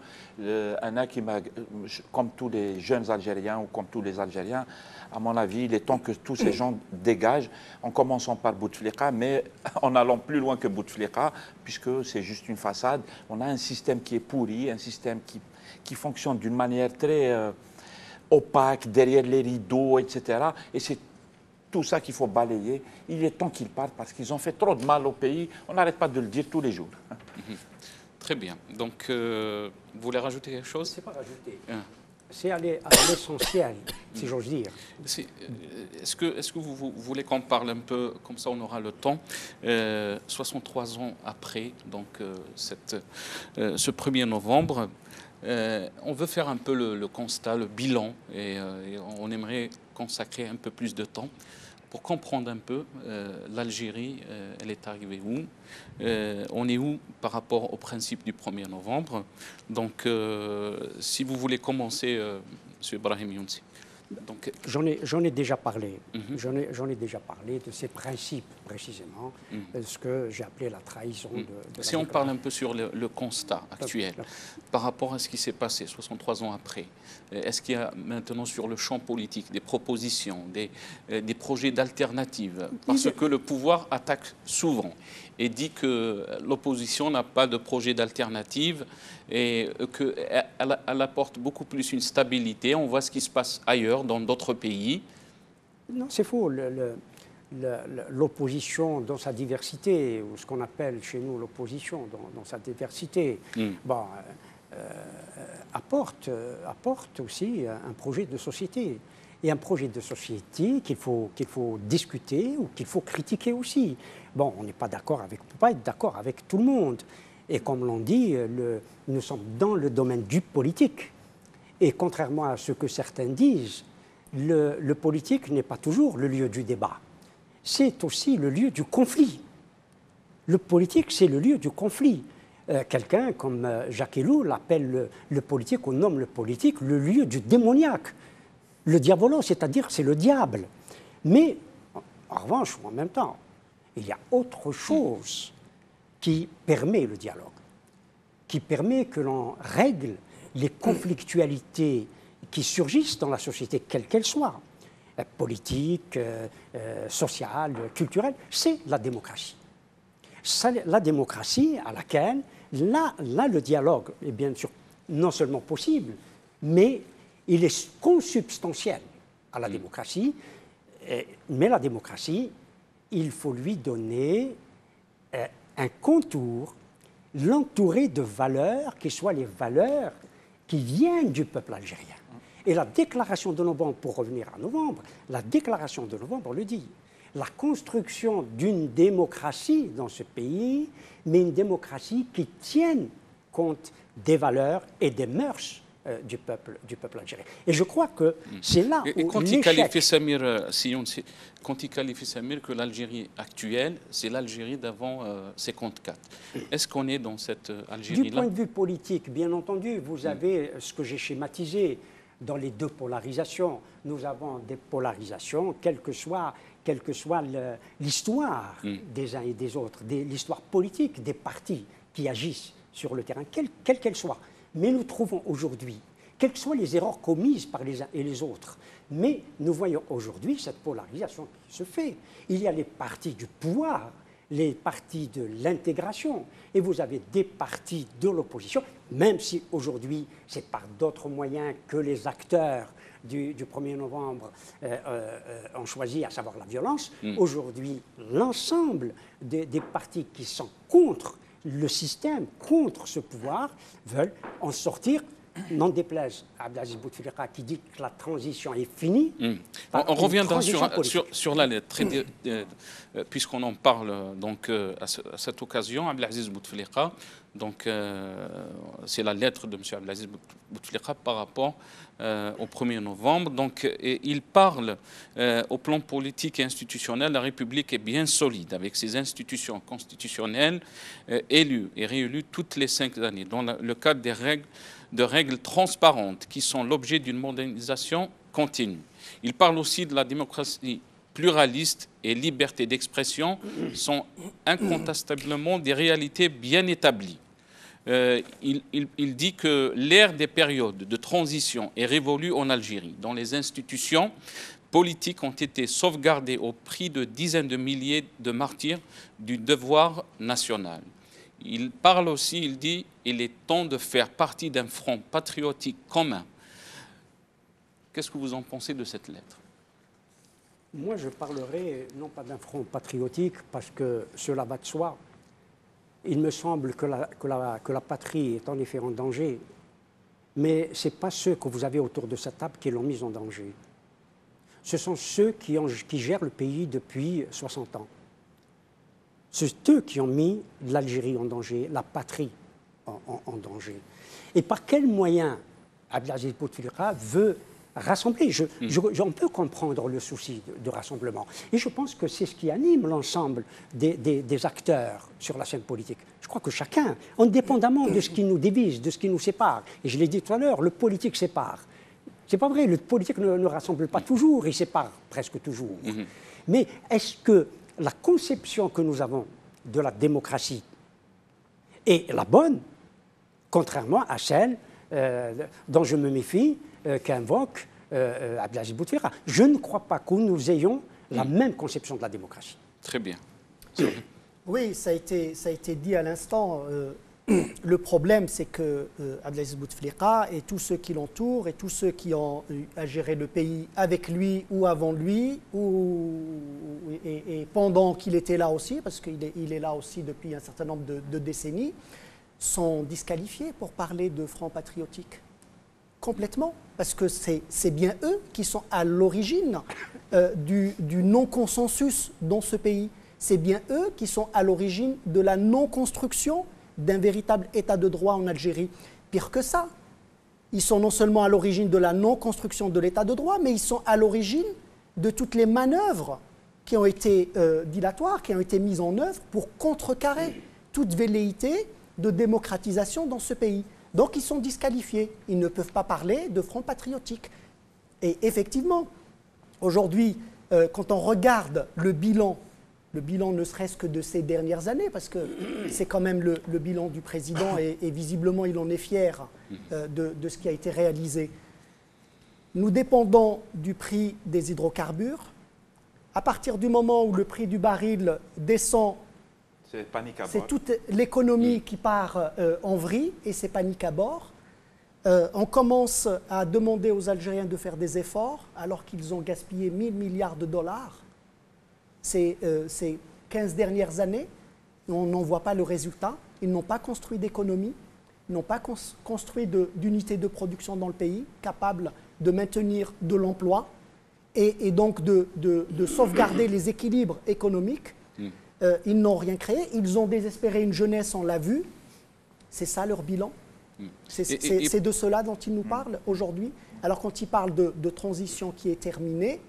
Comme tous les jeunes Algériens ou comme tous les Algériens, à mon avis, il est temps que tous ces gens dégagent, en commençant par Bouteflika, mais en allant plus loin que Bouteflika, puisque c'est juste une façade. On a un système qui est pourri, un système qui fonctionne d'une manière très... opaque, derrière les rideaux, etc. Et c'est tout ça qu'il faut balayer. Il est temps qu'ils partent parce qu'ils ont fait trop de mal au pays. On n'arrête pas de le dire tous les jours.
Très bien. Donc, vous voulez rajouter quelque chose?
C'est pas rajouter. C'est aller à l'essentiel, si j'ose dire.
Est-ce que vous voulez qu'on parle un peu, comme ça on aura le temps, 63 ans après, donc ce 1er novembre, on veut faire un peu le constat, le bilan, et on aimerait consacrer un peu plus de temps pour comprendre un peu l'Algérie, elle est arrivée où, on est où par rapport au principe du 1er novembre. Donc, si vous voulez commencer, M. Ibrahim Younsi.
J'en ai déjà parlé. J'en ai déjà parlé de ces principes, précisément, ce que j'ai appelé la trahison de
Si on parle un peu sur le constat actuel, par rapport à ce qui s'est passé 63 ans après, est-ce qu'il y a maintenant sur le champ politique des propositions, des projets d'alternatives? Parce que le pouvoir attaque souvent et dit que l'opposition n'a pas de projet d'alternative et qu'elle apporte beaucoup plus une stabilité. On voit ce qui se passe ailleurs, dans d'autres pays.
Non, c'est faux. L'opposition dans sa diversité, ou ce qu'on appelle chez nous l'opposition dans sa diversité, apporte aussi un projet de société. Et un projet de société qu'il faut discuter ou qu'il faut critiquer aussi. Bon, on n'est pas d'accord avec, on ne peut pas être d'accord avec tout le monde. Et comme l'on dit, nous sommes dans le domaine du politique. Et contrairement à ce que certains disent, le politique n'est pas toujours le lieu du débat. C'est aussi le lieu du conflit. Le politique, c'est le lieu du conflit. Quelqu'un comme Jacques Ellul l'appelle le politique, ou nomme le politique le lieu du démoniaque. Le diabolos, c'est-à-dire c'est le diable. Mais, en revanche, en même temps, il y a autre chose qui permet le dialogue, qui permet que l'on règle les conflictualités qui surgissent dans la société, quelle qu'elle soit, politique, sociale, culturelle, c'est la démocratie. La démocratie à laquelle, là, le dialogue est bien sûr non seulement possible, mais il est consubstantiel à la démocratie, mais la démocratie, il faut lui donner un contour, l'entourer de valeurs qui soient les valeurs qui viennent du peuple algérien. Et la déclaration de novembre, pour revenir à novembre, la déclaration de novembre le dit. La construction d'une démocratie dans ce pays, mais une démocratie qui tienne compte des valeurs et des mœurs du peuple algérien. Et je crois que c'est là où
quand il qualifie Samir Sion, quand il qualifie Samir que l'Algérie actuelle, c'est l'Algérie d'avant 54. Est-ce qu'on est dans cette Algérie-là?
Du point de vue politique, bien entendu, vous avez ce que j'ai schématisé dans les deux polarisations. Nous avons des polarisations, quelle que soit l'histoire des uns et des autres, l'histoire politique des partis qui agissent sur le terrain, quelle qu'elle soit. Mais nous trouvons aujourd'hui, quelles que soient les erreurs commises par les uns et les autres, mais nous voyons aujourd'hui cette polarisation qui se fait. Il y a les partis du pouvoir, les partis de l'intégration, et vous avez des partis de l'opposition, même si aujourd'hui c'est par d'autres moyens que les acteurs du 1er novembre ont choisi, à savoir la violence. Aujourd'hui, l'ensemble des partis qui sont contre le système, contre ce pouvoir, veulent en sortir n'en déplaise à Abdelaziz Bouteflika qui dit que la transition est finie.
On reviendra sur la lettre, puisqu'on en parle donc, à cette occasion. Abdelaziz Bouteflika, donc c'est la lettre de M. Abdelaziz Bouteflika par rapport au 1er novembre. Donc, et il parle au plan politique et institutionnel, la République est bien solide avec ses institutions constitutionnelles élues et réélues toutes les 5 années dans le cadre de règles transparentes qui sont l'objet d'une modernisation continue. Il parle aussi de la démocratie pluraliste et liberté d'expression sont incontestablement des réalités bien établies. Il dit que l'ère des périodes de transition est révolue en Algérie, dont les institutions politiques ont été sauvegardées au prix de dizaines de milliers de martyrs du devoir national. Il parle aussi, il dit, il est temps de faire partie d'un front patriotique commun. Qu'est-ce que vous en pensez de cette lettre?
Moi, je parlerai non pas d'un front patriotique, parce que cela va de soi. Il me semble que la patrie est en effet en danger, mais ce n'est pas ceux que vous avez autour de cette table qui l'ont mise en danger. Ce sont ceux qui gèrent le pays depuis 60 ans. C'est eux qui ont mis l'Algérie en danger, la patrie en danger. Et par quels moyens Abdelaziz Bouteflika veut rassembler? On peut comprendre le souci de rassemblement. Et je pense que c'est ce qui anime l'ensemble des acteurs sur la scène politique. Je crois que chacun, indépendamment de ce qui nous divise, de ce qui nous sépare, et je l'ai dit tout à l'heure, le politique sépare. C'est pas vrai, le politique ne rassemble pas toujours, il sépare presque toujours. Mais est-ce que la conception que nous avons de la démocratie est la bonne, contrairement à celle dont je me méfie, qu'invoque Abdelaziz Bouteflika? Je ne crois pas que nous ayons la même conception de la démocratie.
Très bien.
Oui, ça a été dit à l'instant. Le problème, c'est que Abdelaziz Bouteflika et tous ceux qui l'entourent et tous ceux qui ont eu à gérer le pays avec lui ou avant lui et pendant qu'il était là aussi, parce qu'il est là aussi depuis un certain nombre de décennies, sont disqualifiés pour parler de front patriotique. Complètement, parce que c'est bien eux qui sont à l'origine du non-consensus dans ce pays. C'est bien eux qui sont à l'origine de la non-construction d'un véritable état de droit en Algérie. Pire que ça, ils sont non seulement à l'origine de la non-construction de l'état de droit, mais ils sont à l'origine de toutes les manœuvres qui ont été dilatoires, qui ont été mises en œuvre pour contrecarrer toute velléité de démocratisation dans ce pays. Donc ils sont disqualifiés, ils ne peuvent pas parler de front patriotique. Et effectivement, aujourd'hui, quand on regarde le bilan ne serait-ce que de ces dernières années, parce que c'est quand même le bilan du président et visiblement il en est fier de ce qui a été réalisé. Nous dépendons du prix des hydrocarbures. À partir du moment où le prix du baril descend, c'est toute l'économie qui part en vrille et c'est panique à bord. On commence à demander aux Algériens de faire des efforts alors qu'ils ont gaspillé 1 000 milliards de dollars. Ces 15 dernières années, on n'en voit pas le résultat. Ils n'ont pas construit d'économie, ils n'ont pas construit d'unités de production dans le pays capables de maintenir de l'emploi et donc de sauvegarder les équilibres économiques. Ils n'ont rien créé, ils ont désespéré une jeunesse, on l'a vu. C'est ça leur bilan. C'est de cela dont ils nous parlent aujourd'hui. Alors quand ils parlent de transition qui est terminée,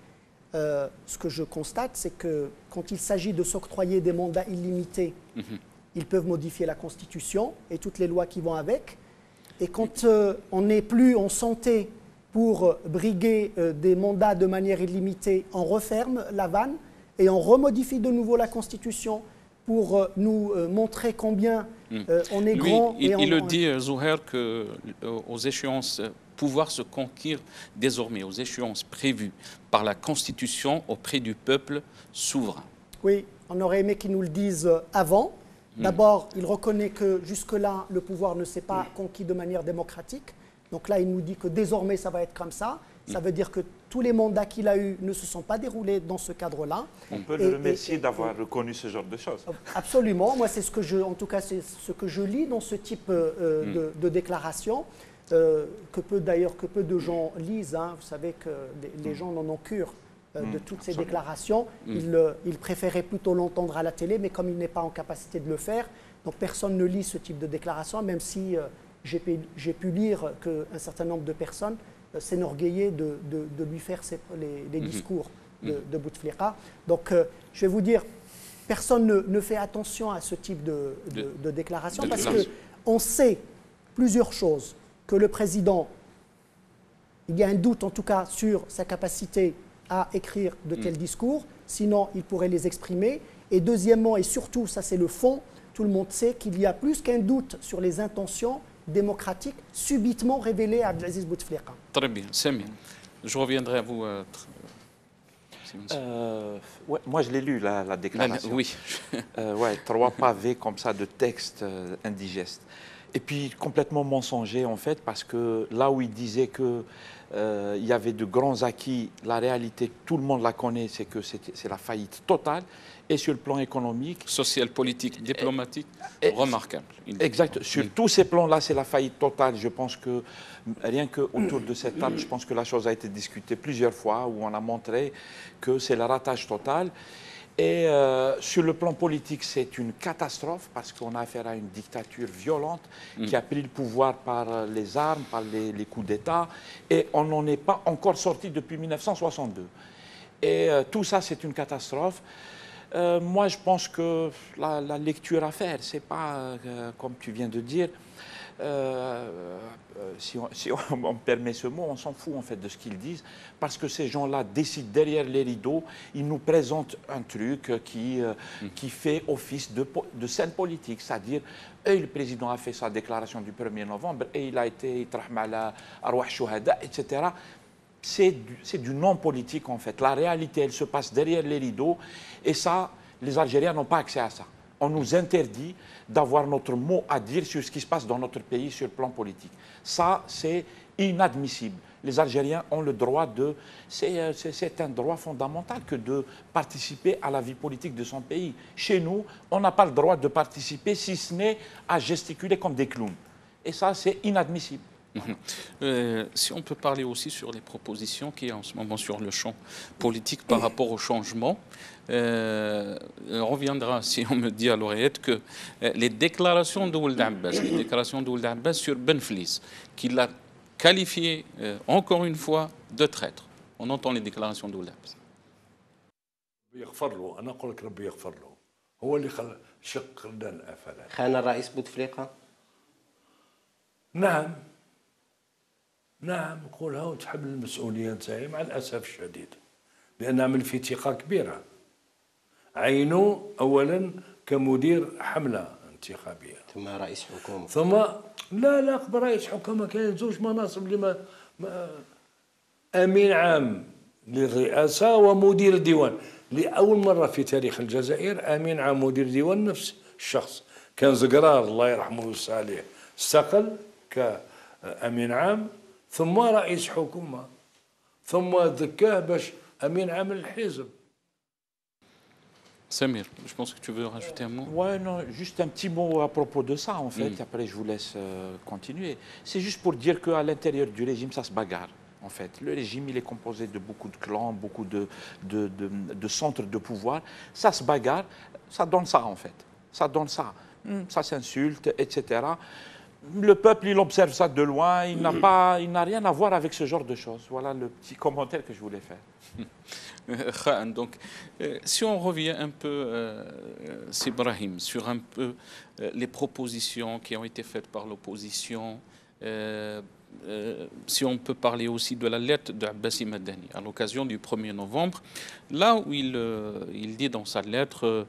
ce que je constate, c'est que quand il s'agit de s'octroyer des mandats illimités, ils peuvent modifier la Constitution et toutes les lois qui vont avec. Et quand on n'est plus en santé pour briguer des mandats de manière illimitée, on referme la vanne et on remodifie de nouveau la Constitution pour nous montrer combien on est grand.
Il le dit, Zouher, qu'aux échéances, pouvoir se conquérir désormais aux échéances prévues par la Constitution auprès du peuple souverain.
Oui, on aurait aimé qu'ils nous le disent avant. D'abord, il reconnaît que jusque-là, le pouvoir ne s'est pas conquis de manière démocratique. Donc là, il nous dit que désormais, ça va être comme ça. Ça veut dire que tous les mandats qu'il a eus ne se sont pas déroulés dans ce cadre-là.
On peut le remercier d'avoir reconnu ce genre de choses. Absolument.
Moi, c'est ce que en tout cas, c'est ce que je lis dans ce type de déclaration. que peu de gens lisent. Hein. Vous savez que les gens n'en ont cure de toutes ces déclarations. Ils préféraient plutôt l'entendre à la télé, mais comme il n'est pas en capacité de le faire, donc personne ne lit ce type de déclaration, même si j'ai pu lire qu'un certain nombre de personnes s'enorgueillaient de lui faire les discours de Bouteflika. Donc je vais vous dire, personne ne fait attention à ce type de déclaration parce qu'on sait plusieurs choses. Que le président, il y a un doute en tout cas sur sa capacité à écrire de tels discours, sinon il pourrait les exprimer. Et deuxièmement, et surtout, ça c'est le fond, tout le monde sait qu'il y a plus qu'un doute sur les intentions démocratiques subitement révélées à Abdelaziz Bouteflika.
Très bien, Samir. Je reviendrai à vous.
Ouais, moi, je l'ai lu, la déclaration.
Oui.
3 pavés comme ça de textes indigestes. Et puis complètement mensonger en fait, parce que là où il disait que il y avait de grands acquis, la réalité, tout le monde la connaît, c'est que c'est la faillite totale. Et sur le plan économique,
social, politique, diplomatique, remarquable.
Exact. Sur tous ces plans-là, c'est la faillite totale. Je pense que rien qu'autour de cette table, je pense que la chose a été discutée plusieurs fois, où on a montré que c'est le ratage total. Et sur le plan politique, c'est une catastrophe parce qu'on a affaire à une dictature violente qui a pris le pouvoir par les armes, par les coups d'État, et on n'en est pas encore sorti depuis 1962. Et tout ça, c'est une catastrophe. Moi, je pense que la lecture à faire, c'est pas, comme tu viens de dire, si on me permet ce mot, on s'en fout en fait de ce qu'ils disent, parce que ces gens-là décident derrière les rideaux, ils nous présentent un truc qui fait office de scène politique, c'est-à-dire, le président a fait sa déclaration du 1er novembre et il a été itrahmala arwah shuhada, etc. C'est du non-politique en fait. La réalité, elle se passe derrière les rideaux et ça, les Algériens n'ont pas accès à ça. On nous interdit d'avoir notre mot à dire sur ce qui se passe dans notre pays sur le plan politique. Ça, c'est inadmissible. Les Algériens ont le droit de... C'est un droit fondamental que de participer à la vie politique de son pays. Chez nous, on n'a pas le droit de participer si ce n'est à gesticuler comme des clowns. Et ça, c'est inadmissible.
Si on peut parler aussi sur les propositions qui en ce moment sur le champ politique par rapport au changement, on reviendra, si on me dit à l'oreillette, que les déclarations d'Ould Abbas sur Benflis, qu'il a qualifié encore une fois de traître. On entend les déclarations d'Ould Abbas.
خان الرئيس بوتفليقة؟
نعم نقولها وتحمل المسؤولية نتاعي مع الأسف الشديد لأن عمل في ثقة كبيرة عينه أولا كمدير حملة انتخابية
ثم رئيس حكومة
ثم لا قبل رئيس حكومة كاين 2 مناصب اللي أمين عام للرئاسة ومدير الديوان لأول مرة في تاريخ الجزائر أمين عام مدير ديوان نفس الشخص كان زقرار الله يرحمه ويوسع عليه استقل كأمين عام ثم رئيس حكومة ثم ذكاه باش أمين عام الحزب.
Samir, je pense que tu veux rajouter un mot.
Ouais, non, juste un petit mot à propos de ça, en fait. Après, je vous laisse continuer. C'est juste pour dire qu'à l'intérieur du régime, ça se bagarre, en fait. Le régime, il est composé de beaucoup de clans, beaucoup de centres de pouvoir. Ça se bagarre, ça donne ça, en fait. Ça donne ça. Ça s'insulte, etc. Le peuple, il observe ça de loin, il n'a rien à voir avec ce genre de choses. Voilà le petit commentaire que je voulais faire.
Donc, si on revient un peu, Ibrahim, sur un peu les propositions qui ont été faites par l'opposition, si on peut parler aussi de la lettre d'Abbassi Madani à l'occasion du 1er novembre, là où il dit dans sa lettre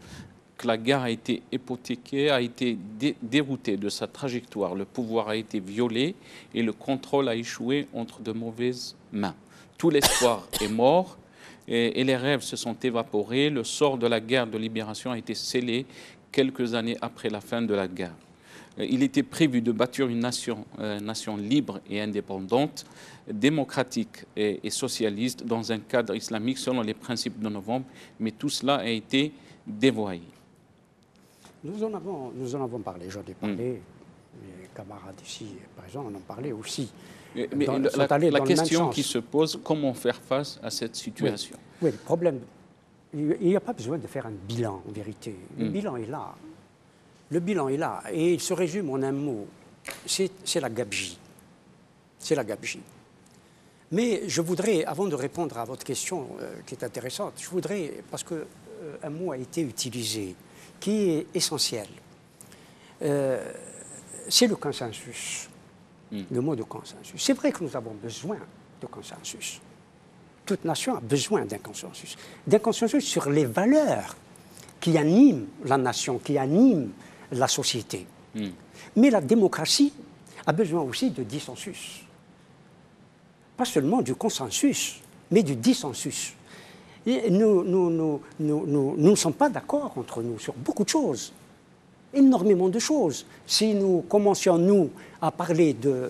que la gare a été hypothéquée, a été déroutée de sa trajectoire, le pouvoir a été violé et le contrôle a échoué entre de mauvaises mains. Tout l'espoir est mort et les rêves se sont évaporés. Le sort de la guerre de libération a été scellé quelques années après la fin de la guerre. Il était prévu de bâtir une nation libre et indépendante, démocratique et socialiste dans un cadre islamique selon les principes de novembre, mais tout cela a été dévoyé.
Nous en avons parlé, j'en ai parlé. Les camarades ici présents en ont parlé aussi.
Mais la
sont allés dans le même
question
sens.
qui se pose, comment faire face à cette situation?
Oui, le problème, il n'y a pas besoin de faire un bilan, en vérité. Le bilan est là. Le bilan est là. Et il se résume en un mot. C'est la gabegie. C'est la gabegie. Mais je voudrais, avant de répondre à votre question qui est intéressante, je voudrais, parce qu'un mot a été utilisé, qui est essentiel, c'est le consensus. Le mot de consensus. C'est vrai que nous avons besoin de consensus. Toute nation a besoin d'un consensus sur les valeurs qui animent la nation, qui animent la société. Mais la démocratie a besoin aussi de dissensus. Pas seulement du consensus, mais du dissensus. Et nous ne sommes pas d'accord entre nous sur beaucoup de choses, énormément de choses. Si nous commencions, nous, à parler de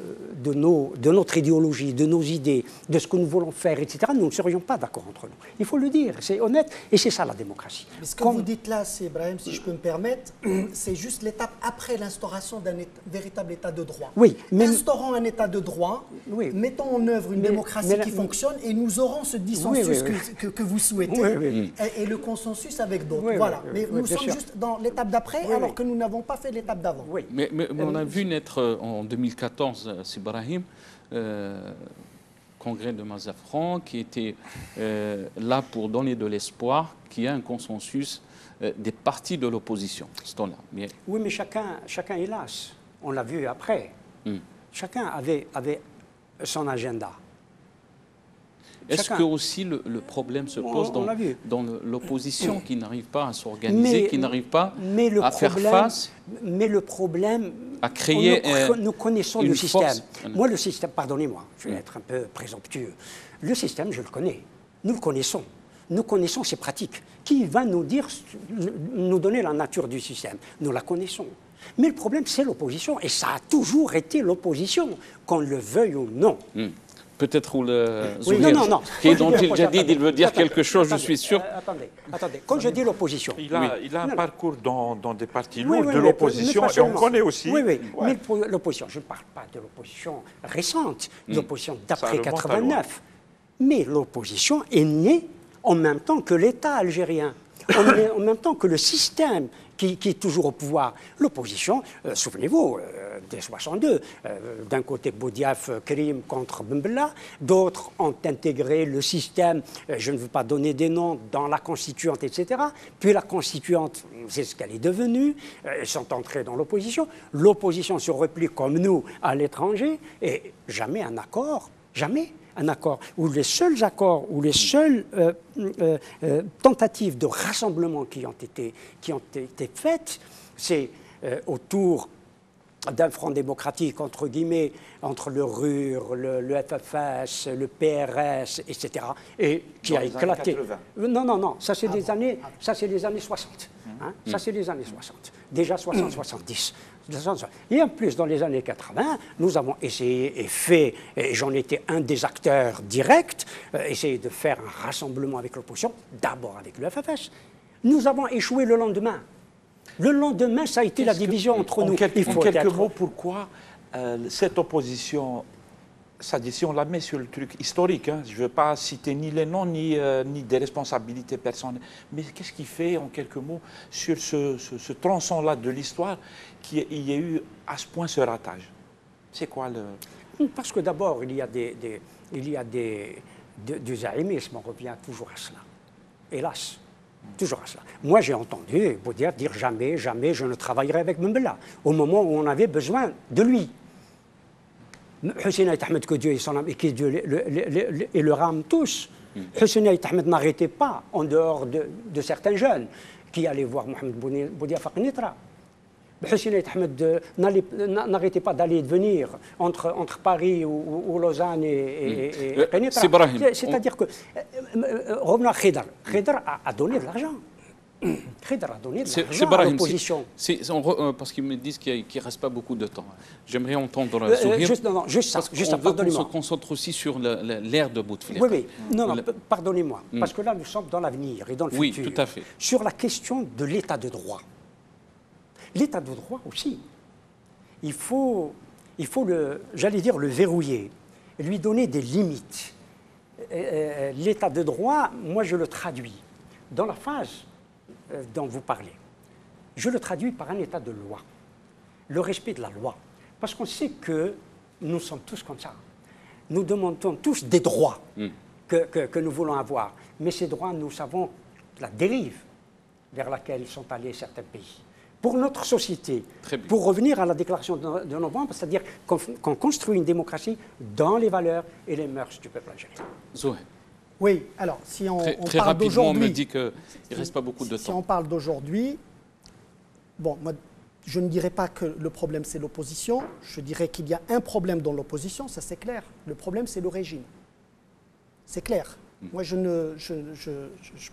notre idéologie, de nos idées, de ce que nous voulons faire, etc., nous ne serions pas d'accord entre nous. Il faut le dire, c'est honnête, et c'est ça la démocratie.
Mais ce que vous dites là, c'est, Ibrahim, si je peux me permettre, c'est juste l'étape après l'instauration d'un véritable état de droit.
Oui, mais
instaurant un état de droit,
oui,
mettons en œuvre une démocratie qui fonctionne, et nous aurons ce dissensus que vous souhaitez, et le consensus avec d'autres. Voilà. Mais nous sommes juste dans l'étape d'après, alors que nous n'avons pas fait l'étape d'avant.
Mais on a vu naître en 2014, c'est Brahim, congrès de Mazafran, qui était là pour donner de l'espoir, qu'il y ait un consensus des partis de l'opposition.
Oui, mais chacun, hélas, on l'a vu après, chacun avait son agenda.
Est-ce que aussi le problème se pose dans l'opposition qui n'arrive pas à s'organiser, qui n'arrive pas à faire face,
mais le problème,
à créer
nous connaissons le système. Moi, le système, pardonnez-moi, je vais être un peu présomptueux. Le système, je le connais. Nous le connaissons. Nous connaissons ses pratiques. Qui va nous donner la nature du système? Nous la connaissons. Mais le problème, c'est l'opposition. Et ça a toujours été l'opposition, qu'on le veuille ou non.
Peut-être où le
non.
Qui est dont il veut dire quelque chose, je suis sûr.
Attendez. Quand je dis l'opposition...
Il a un parcours dans des partis lourds de l'opposition, et on connaît aussi...
Oui, mais l'opposition, je ne parle pas de l'opposition récente, de l'opposition d'après 89. Mais l'opposition est née en même temps que l'État algérien, en même temps que le système qui est toujours au pouvoir. L'opposition, souvenez-vous, dès 62, d'un côté Boudiaf, Karim contre Bembella, d'autres ont intégré le système, je ne veux pas donner des noms, dans la constituante, etc. Puis la constituante, c'est ce qu'elle est devenue, ils sont entrés dans l'opposition. L'opposition se replie comme nous à l'étranger, et jamais un accord, jamais un accord, ou les seuls accords, ou les seules tentatives de rassemblement qui ont été faites, c'est autour d'un front démocratique, entre guillemets, entre le RUR, le FFS, le PRS, etc., et qui a éclaté. Non, ça c'est des années 60. Ça c'est des années 60. Déjà 60-70. Et en plus, dans les années 80, nous avons essayé et fait, et j'en étais un des acteurs directs, essayé de faire un rassemblement avec l'opposition, d'abord avec le FFS. Nous avons échoué le lendemain. Le lendemain, ça a été la division entre nous.
En quelques mots, pourquoi cette opposition, si on la met sur le truc historique, je ne veux pas citer ni les noms, ni des responsabilités personnelles, mais qu'est-ce qui fait, en quelques mots, sur ce tronçon-là de l'histoire, qu'il y ait eu à ce point ce ratage? C'est quoi le...
Parce que d'abord, il y a du zaïmisme, on revient toujours à cela. Hélas. Toujours à cela. Moi, j'ai entendu Boudiaf dire jamais je ne travaillerai avec Bembella, au moment où on avait besoin de lui. Hussein Ait Ahmed, que Dieu et le rame tous, Hussein Ait Ahmed n'arrêtait pas, en dehors de certains jeunes qui allaient voir Mohamed Boudiaf à Qnitra. Hussein Ait Ahmed n'arrêtait pas d'aller et de venir entre Paris ou Lausanne et Qnitra. C'est-à-dire que, revenons à Khidr. Khidr a donné de l'argent. Khidr a donné de l'argent à l'opposition.
Parce qu'ils me disent qu'il ne reste pas beaucoup de temps. J'aimerais entendre Zouhir.
Juste ça, pardonnez-moi.
On se concentre aussi sur l'ère de Bouteflika.
Oui, non, pardonnez-moi. Parce que là, nous sommes dans l'avenir et dans le futur.
Oui, tout à fait.
Sur la question de l'état de droit. L'état de droit aussi, il faut j'allais dire, le verrouiller, lui donner des limites. L'état de droit, moi je le traduis dans la phase dont vous parlez. Je le traduis par un état de loi, le respect de la loi. Parce qu'on sait que nous sommes tous comme ça. Nous demandons tous des droits que nous voulons avoir. Mais ces droits, nous savons la dérive vers laquelle sont allés certains pays. Pour notre société, pour revenir à la déclaration de novembre, c'est-à-dire qu'on construit une démocratie dans les valeurs et les mœurs du peuple algérien.
Zoé.
Oui, alors si on
très
parle
rapidement, on me
d'aujourd'hui,
dit qu'il ne reste pas beaucoup de
si
temps.
on parle d'aujourd'hui, bon, moi, je ne dirais pas que le problème c'est l'opposition, je dirais qu'il y a un problème dans l'opposition, ça c'est clair. Le problème c'est le régime. C'est clair. Moi je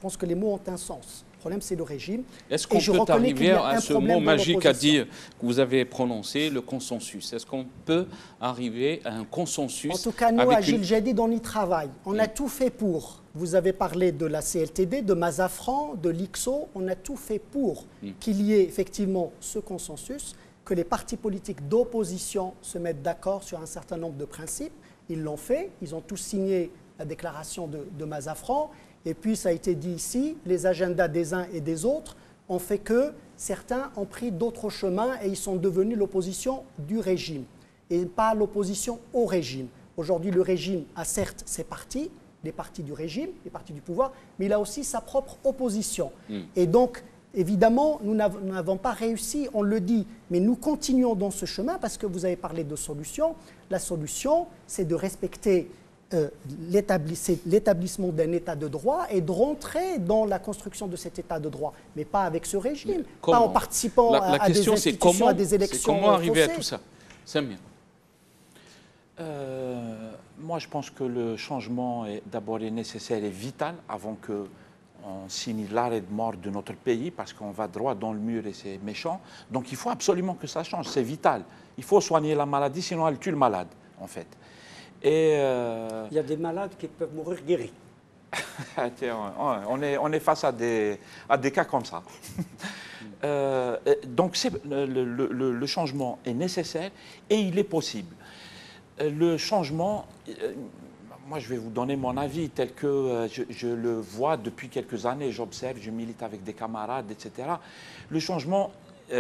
pense que les mots ont un sens. Le problème c'est le régime.
Est-ce qu'on peut arriver à ce mot magique que vous avez prononcé, le consensus? Est-ce qu'on peut arriver à un consensus?
En tout cas, nous, à Gil Jadid, on y travaille. On a tout fait pour. Vous avez parlé de la CLTD, de Mazafran, de l'IXO. On a tout fait pour qu'il y ait effectivement ce consensus, que les partis politiques d'opposition se mettent d'accord sur un certain nombre de principes. Ils l'ont fait. Ils ont tous signé la déclaration de Mazafran. Et puis, ça a été dit ici, les agendas des uns et des autres ont fait que certains ont pris d'autres chemins et ils sont devenus l'opposition du régime et pas l'opposition au régime. Aujourd'hui, le régime a certes ses partis, les partis du régime, les partis du pouvoir, mais il a aussi sa propre opposition. Et donc, évidemment, nous n'avons pas réussi, on le dit, mais nous continuons dans ce chemin parce que vous avez parlé de solution. La solution, c'est de respecter l'établissement d'un état de droit et de rentrer dans la construction de cet état de droit, mais pas avec ce régime, pas en participant à des institutions, à des élections.
Comment arriver à tout ça? Samir.
Moi, je pense que le changement est d'abord nécessaire et vital avant qu'on signe l'arrêt de mort de notre pays, parce qu'on va droit dans le mur et c'est méchant. Donc il faut absolument que ça change, c'est vital. Il faut soigner la maladie, sinon elle tue le malade, en fait. Et
il y a des malades qui peuvent mourir guéris.
on est face à des cas comme ça. Donc le changement est nécessaire et il est possible. Le changement, moi je vais vous donner mon avis tel que je le vois depuis quelques années, j'observe, je milite avec des camarades, etc. Le changement,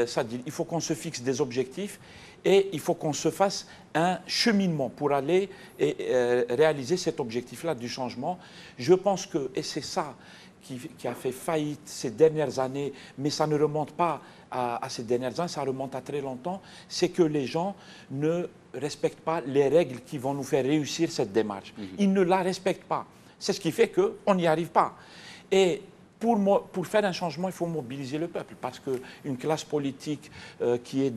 ça dit, il faut qu'on se fixe des objectifs et il faut qu'on se fasse un cheminement pour aller réaliser cet objectif-là du changement. Je pense que, et c'est ça qui a fait faillite ces dernières années, mais ça ne remonte pas à ces dernières années, ça remonte à très longtemps, c'est que les gens ne respectent pas les règles qui vont nous faire réussir cette démarche. Ils ne la respectent pas. C'est ce qui fait qu'on n'y arrive pas. Et pour faire un changement, il faut mobiliser le peuple, parce qu'une classe politique qui est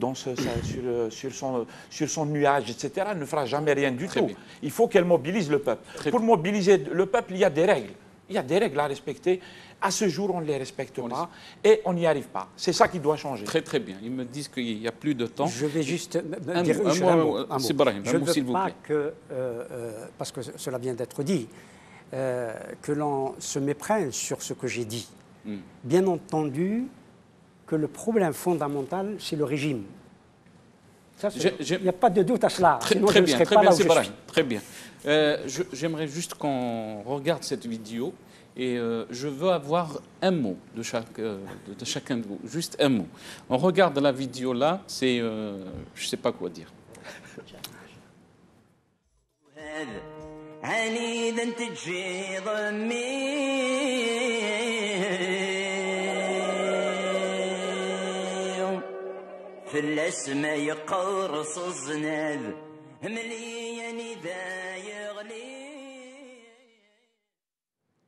sur son nuage, etc., ne fera jamais rien du tout. Il faut qu'elle mobilise le peuple. Pour mobiliser le peuple, il y a des règles. Il y a des règles à respecter. À ce jour, on ne les respecte pas et on n'y arrive pas. C'est ça qui doit changer.
Très très bien. Ils me disent qu'il n'y a plus de temps.
Je vais juste
un
dire
mot.
Je ne veux pas que, parce que cela vient d'être dit, que l'on se méprenne sur ce que j'ai dit. Bien entendu que le problème fondamental, c'est le régime. Il n'y a pas de doute à cela.
Très bien, très bien. J'aimerais juste qu'on regarde cette vidéo et je veux avoir un mot de chacun de vous, juste un mot. On regarde la vidéo là, c'est, je ne sais pas quoi dire.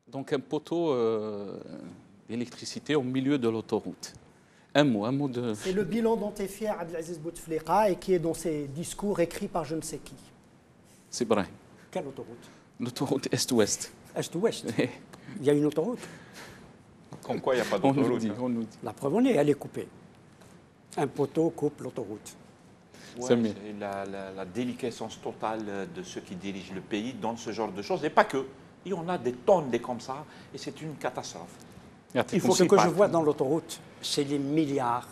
Donc un poteau d'électricité au milieu de l'autoroute. Un mot de...
C'est le bilan dont est fier Abdelaziz Bouteflika et qui est dans ses discours écrits par je ne sais qui.
C'est vrai.
Quelle autoroute?
L'autoroute Est-Ouest.
Est-Ouest. Il y a une autoroute.
Comme quoi il n'y a pas d'autoroute.
On nous dit.
La preuve en est, elle est coupée. Un poteau coupe l'autoroute.
Ouais, la déliquescence totale de ceux qui dirigent le pays dans ce genre de choses. Et pas que. Il y en a des tonnes des comme ça et c'est une catastrophe.
Ce que je vois dans l'autoroute, c'est les milliards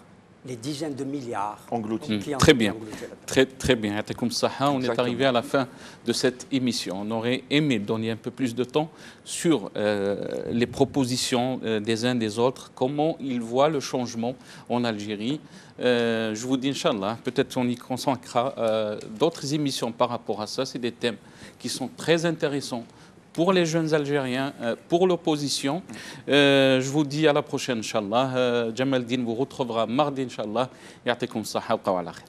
les dizaines de milliards
Engloutis.
qui ont
Très
été
bien.
engloutis là-dedans.
Très bien. Yatikoum Saha, on est
Exactement.
arrivé à la fin de cette émission. On aurait aimé donner un peu plus de temps sur les propositions des uns des autres, comment ils voient le changement en Algérie. Je vous dis, Inch'Allah, peut-être on y consacrera d'autres émissions par rapport à ça. C'est des thèmes qui sont très intéressants pour les jeunes Algériens, pour l'opposition. Je vous dis à la prochaine, Inch'Allah. Jamal Din vous retrouvera mardi, Inch'Allah. Yatikoum Saha, wa ala khair.